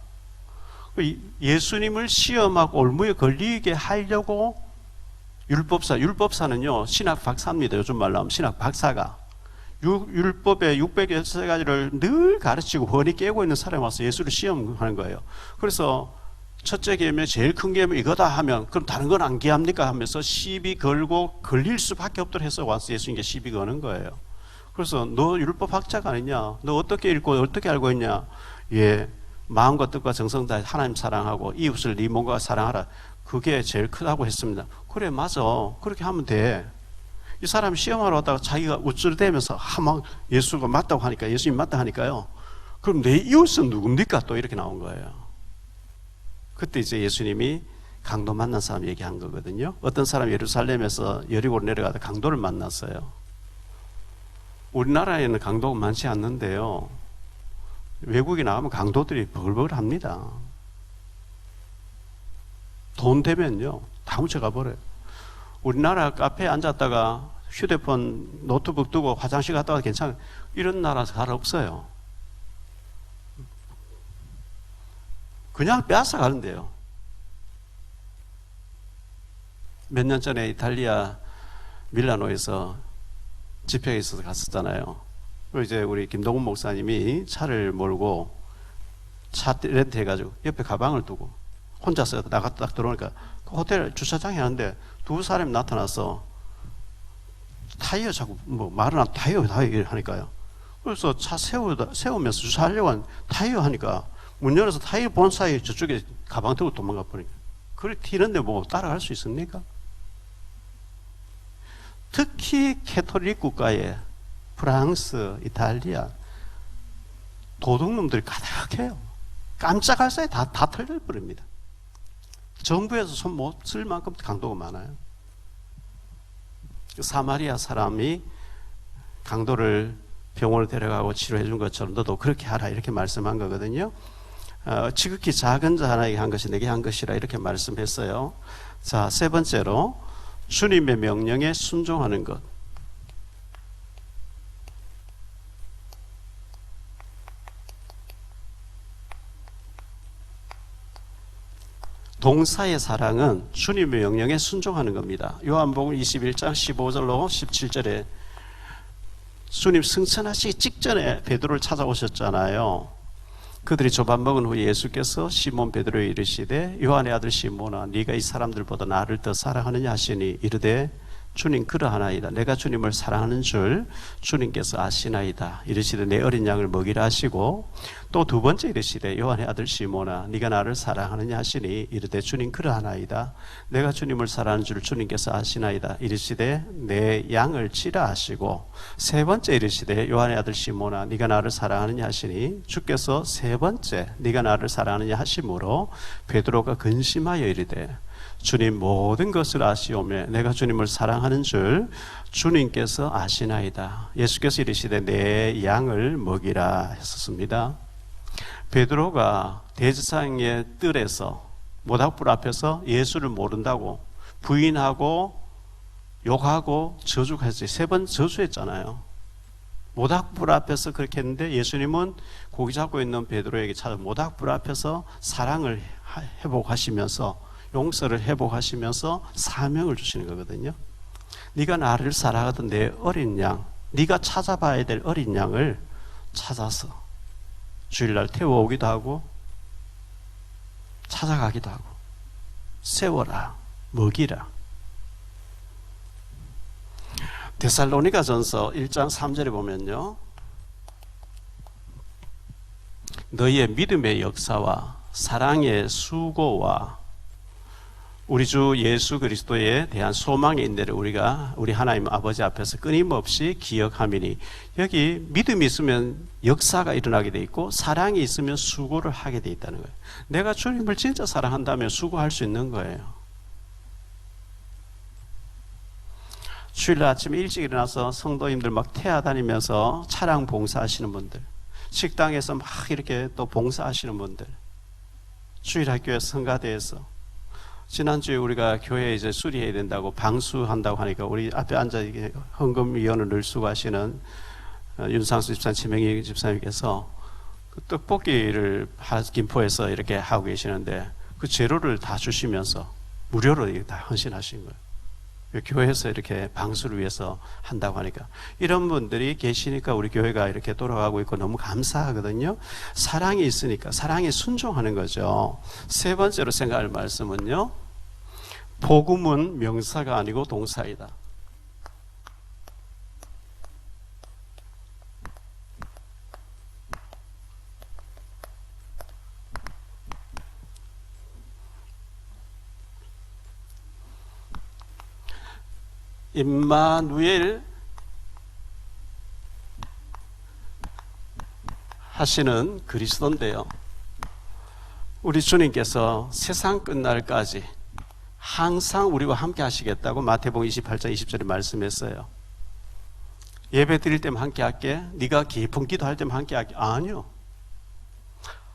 예수님을 시험하고 올무에 걸리게 하려고 율법사는요 신학 박사입니다. 요즘 말로 하면 신학 박사가 율법의 613가지를 늘 가르치고 번이 깨고 있는 사람이 와서 예수를 시험하는 거예요. 그래서 첫째 계명 제일 큰 계명 이거다 하면 그럼 다른 건 안 기합니까 하면서 시비 걸고 걸릴 수밖에 없도록 해서 와서 예수님께 시비 거는 거예요. 그래서 너 율법학자가 아니냐? 너 어떻게 읽고 어떻게 알고 있냐? 예, 마음과 뜻과 정성 다해 하나님 사랑하고 이웃을 네 몸과 사랑하라. 그게 제일 크다고 했습니다. 그래 맞아. 그렇게 하면 돼. 이 사람이 시험하러 왔다가 자기가 우쭐대면서 막 예수가 맞다고 하니까 예수님 맞다 하니까요. 그럼 내 이웃은 누굽니까? 또 이렇게 나온 거예요. 그때 이제 예수님이 강도 만난 사람 얘기한 거거든요. 어떤 사람이 예루살렘에서 여리고로 내려가다 강도를 만났어요. 우리나라에는 강도가 많지 않는데요. 외국에 나가면 강도들이 벌벌합니다. 돈 되면요 다 훔쳐가 버려요. 우리나라 카페에 앉았다가 휴대폰 노트북 두고 화장실 갔다 와도 괜찮아요. 이런 나라 잘 없어요. 그냥 빼앗아 가는데요. 몇 년 전에 이탈리아 밀라노에서 집회에 있어서 갔었잖아요. 그리고 이제 우리 김동훈 목사님이 차를 몰고 차 렌트 해가지고 옆에 가방을 두고 혼자서 나갔다 딱 들어오니까 그 호텔 주차장에 하는데 두 사람이 나타나서 타이어 자꾸 뭐 말은 안 타이어 하니까요. 그래서 차 세우면서 주차하려고 한 타이어 하니까 문 열어서 타이어 본 사이에 저쪽에 가방 들고 도망가 버리니까 그걸 튀는데 뭐 따라갈 수 있습니까? 특히 캐톨릭 국가에 프랑스, 이탈리아 도둑놈들이 가득해요. 깜짝할 사이에 다 털려버립니다. 정부에서 손 못 쓸 만큼 강도가 많아요. 사마리아 사람이 강도를 병원을 데려가고 치료해 준 것처럼 너도 그렇게 하라 이렇게 말씀한 거거든요. 지극히 작은 자에게 한 것이 내게 한 것이라 이렇게 말씀했어요. 자, 세 번째로 주님의 명령에 순종하는 것. 동사의 사랑은 주님의 명령에 순종하는 겁니다. 요한복음 21장 15절로 17절에 주님 승천하시기 직전에 베드로를 찾아오셨잖아요. 그들이 조밥 먹은 후에 예수께서 시몬 베드로에 이르시되 요한의 아들 시몬아 네가 이 사람들보다 나를 더 사랑하느냐 하시니 이르되 주님 그러하나이다. 내가 주님을 사랑하는 줄 주님께서 아시나이다. 이르시되 내 어린 양을 먹이라 하시고 또 두 번째 이르시되 요한의 아들 시몬아 네가 나를 사랑하느냐 하시니 이르되 주님 그러하나이다. 내가 주님을 사랑하는 줄 주님께서 아시나이다. 이르시되 내 양을 치라 하시고 세 번째 이르시되 요한의 아들 시몬아 네가 나를 사랑하느냐 하시니 주께서 세 번째 네가 나를 사랑하느냐 하심으로 베드로가 근심하여 이르되 주님 모든 것을 아시오매 내가 주님을 사랑하는 줄 주님께서 아시나이다. 예수께서 이르시되 내 양을 먹이라 했었습니다. 베드로가 대제사장의 뜰에서 모닥불 앞에서 예수를 모른다고 부인하고 욕하고 저주했어요. 세 번 저주했잖아요. 모닥불 앞에서 그렇게 했는데 예수님은 고기 잡고 있는 베드로에게 찾아 모닥불 앞에서 사랑을 회복하시면서 용서를 회복하시면서 사명을 주시는 거거든요. 네가 나를 사랑하던 내 어린 양, 네가 찾아봐야 될 어린 양을 찾아서 주일날 태워오기도 하고 찾아가기도 하고 세워라, 먹이라. 데살로니가전서 1장 3절에 보면요, 너희의 믿음의 역사와 사랑의 수고와 우리 주 예수 그리스도에 대한 소망의 인내를 우리가 우리 하나님 아버지 앞에서 끊임없이 기억하미니, 여기 믿음이 있으면 역사가 일어나게 돼 있고 사랑이 있으면 수고를 하게 돼 있다는 거예요. 내가 주님을 진짜 사랑한다면 수고할 수 있는 거예요. 주일 아침에 일찍 일어나서 성도님들 막 태워다니면서 차량 봉사하시는 분들, 식당에서 막 이렇게 또 봉사하시는 분들, 주일학교에서 성가대에서, 지난주에 우리가 교회 이제 수리해야 된다고 방수한다고 하니까 우리 앞에 앉아 헌금위원을 늘 수고하시는 윤상수 집사님, 지명희 집사님께서 그 떡볶이를 김포에서 이렇게 하고 계시는데 그 재료를 다 주시면서 무료로 다 헌신하신 거예요. 교회에서 이렇게 방수를 위해서 한다고 하니까 이런 분들이 계시니까 우리 교회가 이렇게 돌아가고 있고 너무 감사하거든요. 사랑이 있으니까 사랑에 순종하는 거죠. 세 번째로 생각할 말씀은요, 복음은 명사가 아니고 동사이다. 임마누엘 하시는 그리스도인데요, 우리 주님께서 세상 끝날까지 항상 우리와 함께 하시겠다고 마태복음 28장 20절에 말씀했어요. 예배 드릴 때만 함께 할게, 네가 깊은 기도할 때만 함께 할게. 아니요,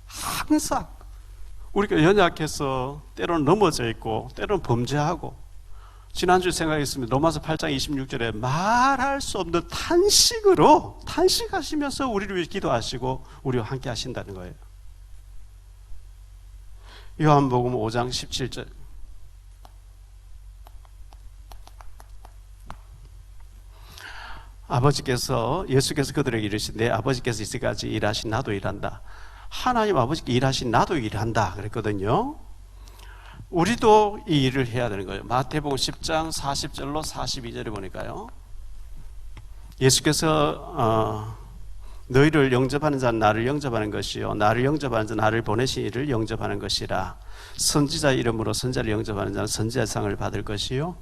항상 우리가 연약해서 때로는 넘어져 있고 때로는 범죄하고, 지난주에 생각했습니다. 로마서 8장 26절에 말할 수 없는 탄식으로 탄식하시면서 우리를 위해 기도하시고 우리와 함께 하신다는 거예요. 요한복음 5장 17절, 아버지께서, 예수께서 그들에게 이르시되 내 아버지께서 이제까지 일하신 나도 일한다. 하나님 아버지께 일하신 나도 일한다 그랬거든요. 우리도 이 일을 해야 되는 거예요. 마태복음 10장 40절로 42절에 보니까요. 예수께서 너희를 영접하는 자는 나를 영접하는 것이요 나를 영접하는 자는 나를 보내신 이를 영접하는 것이라. 선지자 이름으로 선지자를 영접하는 자는 선지자의 상을 받을 것이요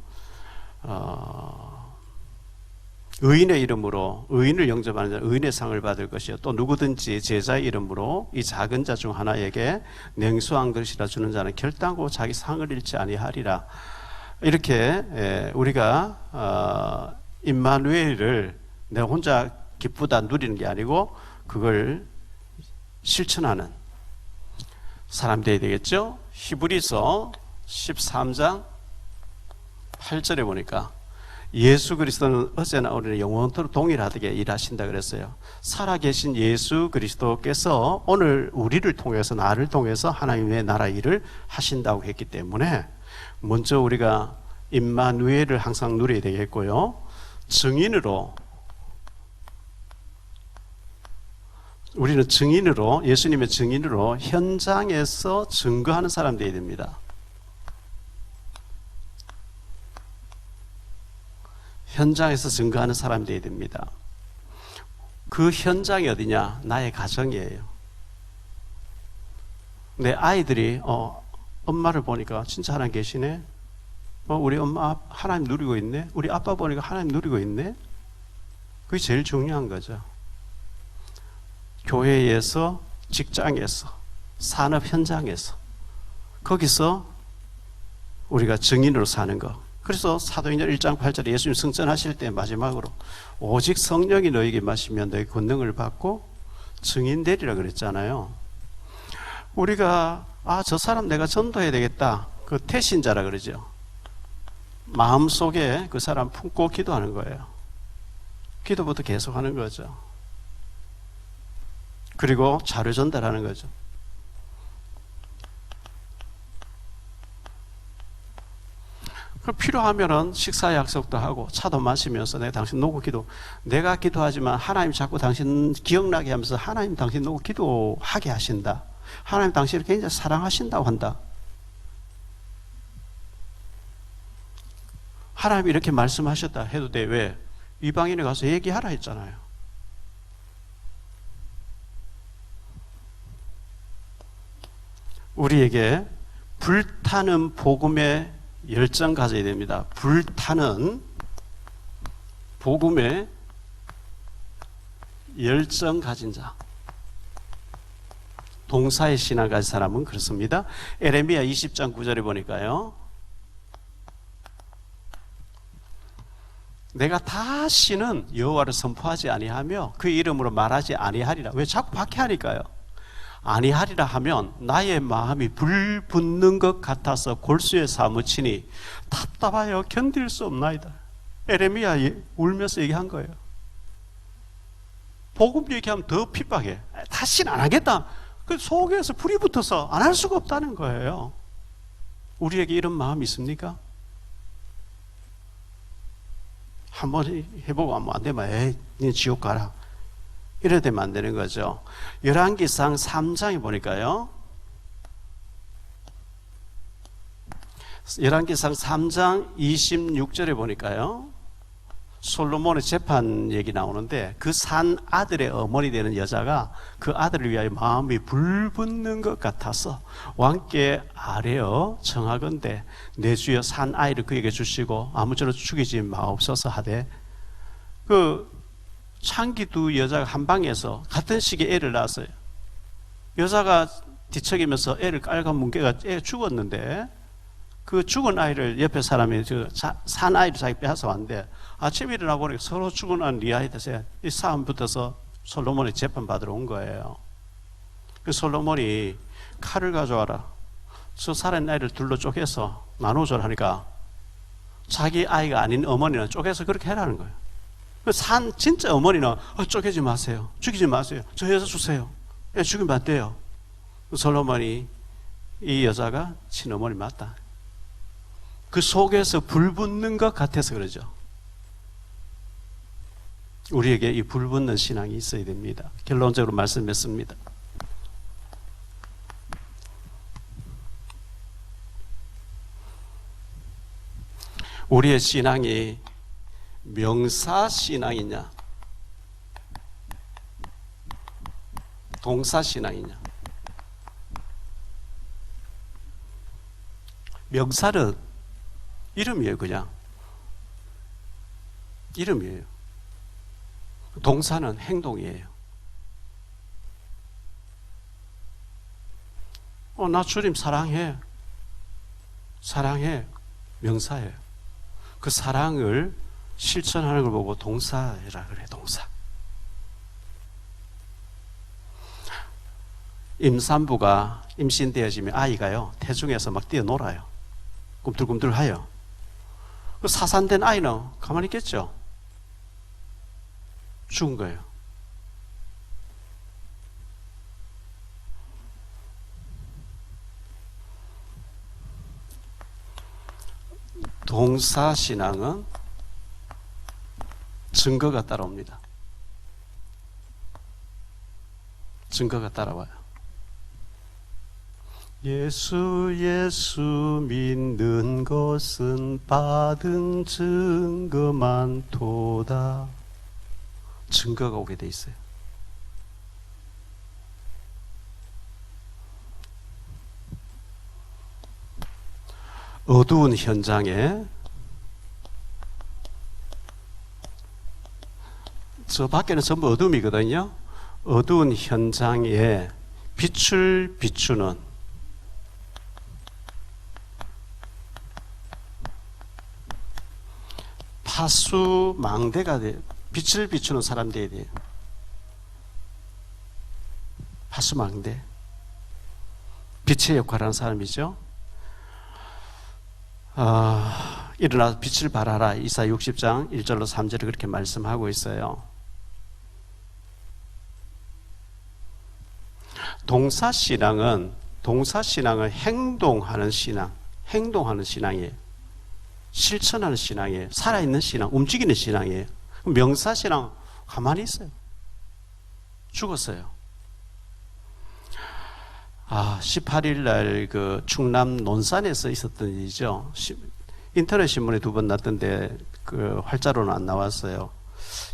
의인의 이름으로 의인을 영접하는 자는 의인의 상을 받을 것이요 또 누구든지 제자의 이름으로 이 작은 자 중 하나에게 냉수한 것이라 주는 자는 결단코 자기 상을 잃지 아니하리라. 이렇게 우리가 임마누엘을 내가 혼자 기쁘다 누리는 게 아니고 그걸 실천하는 사람 되어야 되겠죠. 히브리서 13장 8절에 보니까 예수 그리스도는 어제나 오늘 영원토록 동일하게 일하신다 그랬어요. 살아계신 예수 그리스도께서 오늘 우리를 통해서 나를 통해서 하나님의 나라 일을 하신다고 했기 때문에 먼저 우리가 임마누엘을 항상 누려야 되겠고요. 증인으로 우리는 증인으로 예수님의 증인으로 현장에서 증거하는 사람 되어야 됩니다. 현장에서 증거하는 사람 되어야 됩니다. 그 현장이 어디냐? 나의 가정이에요. 내 아이들이 엄마를 보니까 진짜 하나님 계시네. 우리 엄마 하나님 누리고 있네. 우리 아빠 보니까 하나님 누리고 있네. 그게 제일 중요한 거죠. 교회에서, 직장에서, 산업 현장에서 거기서 우리가 증인으로 사는 거. 그래서 사도행전 1장 8절에 예수님 승천하실 때 마지막으로 오직 성령이 너에게 마시면 너희 권능을 받고 증인 되리라 그랬잖아요. 우리가 저 사람 내가 전도해야 되겠다. 그 태신자라 그러죠. 마음속에 그 사람 품고 기도하는 거예요. 기도부터 계속하는 거죠. 그리고 자료 전달하는 거죠. 필요하면은 식사 약속도 하고 차도 마시면서 내가 당신 놓고 내가 기도하지만 하나님 자꾸 당신 기억나게 하면서 하나님 당신 놓고 기도하게 하신다. 하나님 당신을 굉장히 사랑하신다고 한다. 하나님이 이렇게 말씀하셨다 해도 돼. 왜? 이방인에 가서 얘기하라 했잖아요. 우리에게 불타는 복음의 열정 가져야 됩니다. 불타는 복음의 열정 가진 자. 동사의 신앙 가진 사람은 그렇습니다. 에레미야 20장 9절에 보니까요. 내가 다시는 여호와를 선포하지 아니하며 그 이름으로 말하지 아니하리라. 왜 자꾸 박해하니까요. 아니하리라 하면 나의 마음이 불붙는 것 같아서 골수에 사무치니 답답하여 견딜 수 없나이다. 에레미야 울면서 얘기한 거예요. 복음 얘기하면 더 핍박해. 다시는 안 하겠다. 그 속에서 불이 붙어서 안 할 수가 없다는 거예요. 우리에게 이런 마음이 있습니까? 한번 해보고 안 되면 니 지옥 가라. 이래 되면 안 되는 거죠. 열왕기상 3장에 보니까요. 열왕기상 3장 26절에 보니까요. 솔로몬의 재판 얘기 나오는데 그 산 아들의 어머니 되는 여자가 그 아들을 위하여 마음이 불붙는 것 같아서 왕께 아뢰어 청하건대 내 주여 산 아이를 그에게 주시고 아무쪼록 죽이지 마옵소서 하되 그 창기 두 여자가 한 방에서 같은 시기에 애를 낳았어요. 여자가 뒤척이면서 애를 깔아뭉개가 애 죽었는데 그 죽은 아이를 옆에 사람이 산 아이를 자기 빼앗아 왔는데 아침에 일어나 보니까 서로 죽어난 리아이드에 이 싸움 붙어서 솔로몬이 재판 받으러 온 거예요. 그 솔로몬이 칼을 가져와라. 저 살아있는 아이를 둘로 쪼개서 나눠줘라 하니까 자기 아이가 아닌 어머니는 쪼개서 그렇게 해라는 거예요. 진짜 어머니는 쪼개지 마세요. 죽이지 마세요. 저 여자 주세요. 죽이면 안 돼요. 솔로몬이 이 여자가 친어머니 맞다. 그 속에서 불 붙는 것 같아서 그러죠. 우리에게 이 불 붙는 신앙이 있어야 됩니다. 결론적으로 말씀했습니다. 우리의 신앙이 명사 신앙이냐, 동사 신앙이냐? 명사는 이름이에요, 그냥. 이름이에요. 동사는 행동이에요. 나 주님 사랑해. 사랑해. 명사예요. 그 사랑을 실천하는 걸 보고 동사라 그래, 동사. 임산부가 임신되어지면 아이가요, 태중에서 막 뛰어놀아요. 꿈틀꿈틀하여. 그 사산된 아이는 가만히 있겠죠? 죽은 거예요. 동사 신앙은 증거가 따라옵니다. 증거가 따라와요. 예수 예수 믿는 것은 받은 증거만 도다. 증거가 오게 돼 있어요. 어두운 현장에, 저 밖에는 전부 어둠이거든요. 어두운 현장에 빛을 비추는 파수망대가 돼요. 빛을 비추는 사람들이 돼요. 파수망대. 빛의 역할을 하는 사람이죠. 일어나서 빛을 발하라. 이사야 60장 1절로 3절을 그렇게 말씀하고 있어요. 동사신앙은 행동하는 신앙, 행동하는 신앙이에요. 실천하는 신앙이에요. 살아있는 신앙, 움직이는 신앙이에요. 명사신앙 가만히 있어요. 죽었어요. 18일 날 그 충남 논산에서 있었던 일이죠. 인터넷 신문에 2번 났던데 그 활자로는 안 나왔어요.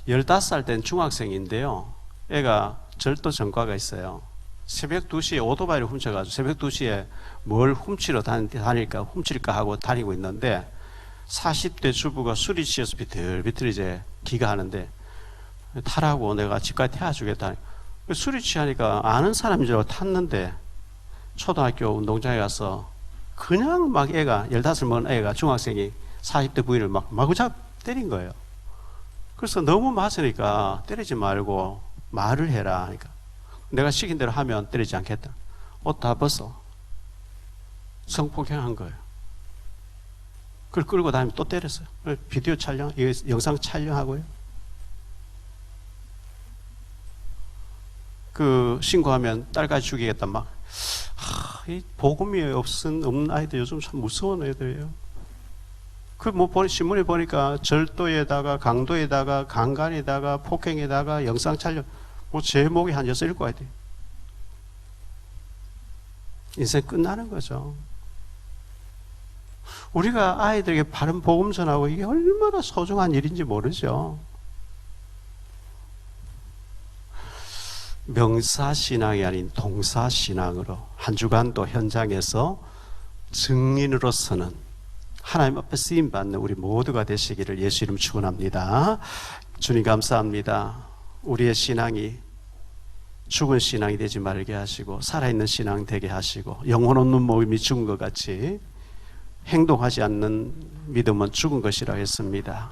15살 된 중학생인데요. 애가 절도 전과가 있어요. 새벽 2시에 오토바이를 훔쳐가지고 새벽 2시에 뭘 훔치러 훔칠까 하고 다니고 있는데 40대 주부가 술이 취해서 비틀비틀 이제 기가하는데 타라고 내가 집까지 태워주겠다. 술이 취하니까 아는 사람인 줄 알고 탔는데 초등학교 운동장에 가서 그냥 막 애가 15살 먹은 애가 중학생이 40대 부인을 막 마구잡 때린 거예요. 그래서 너무 맞으니까 때리지 말고 말을 해라 하니까 내가 시킨 대로 하면 때리지 않겠다. 옷 다 벗어. 성폭행한 거예요. 그걸 끌고 다니면 또 때렸어요. 비디오 촬영, 영상 촬영하고요. 그 신고하면 딸까지 죽이겠다 막. 이 복음이 없는 아이들 요즘 참 무서운 애들이에요. 그 신문에 보니까 절도에다가 강도에다가 강간에다가 폭행에다가 영상 촬영 제목이 한 6, 7가지 돼요. 인생 끝나는 거죠. 우리가 아이들에게 바른 복음 전하고 이게 얼마나 소중한 일인지 모르죠. 명사신앙이 아닌 동사신앙으로 한 주간도 현장에서 증인으로서는 하나님 앞에 쓰임받는 우리 모두가 되시기를 예수 이름 축원합니다. 주님 감사합니다. 우리의 신앙이 죽은 신앙이 되지 말게 하시고 살아있는 신앙 되게 하시고 영혼 없는 몸이 죽은 것 같이 행동하지 않는 믿음은 죽은 것이라 했습니다.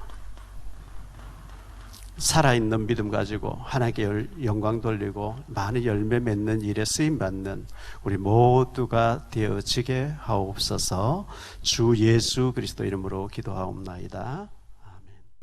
살아있는 믿음 가지고 하나님께 영광 돌리고 많은 열매 맺는 일에 쓰임받는 우리 모두가 되어지게 하옵소서. 주 예수 그리스도 이름으로 기도하옵나이다.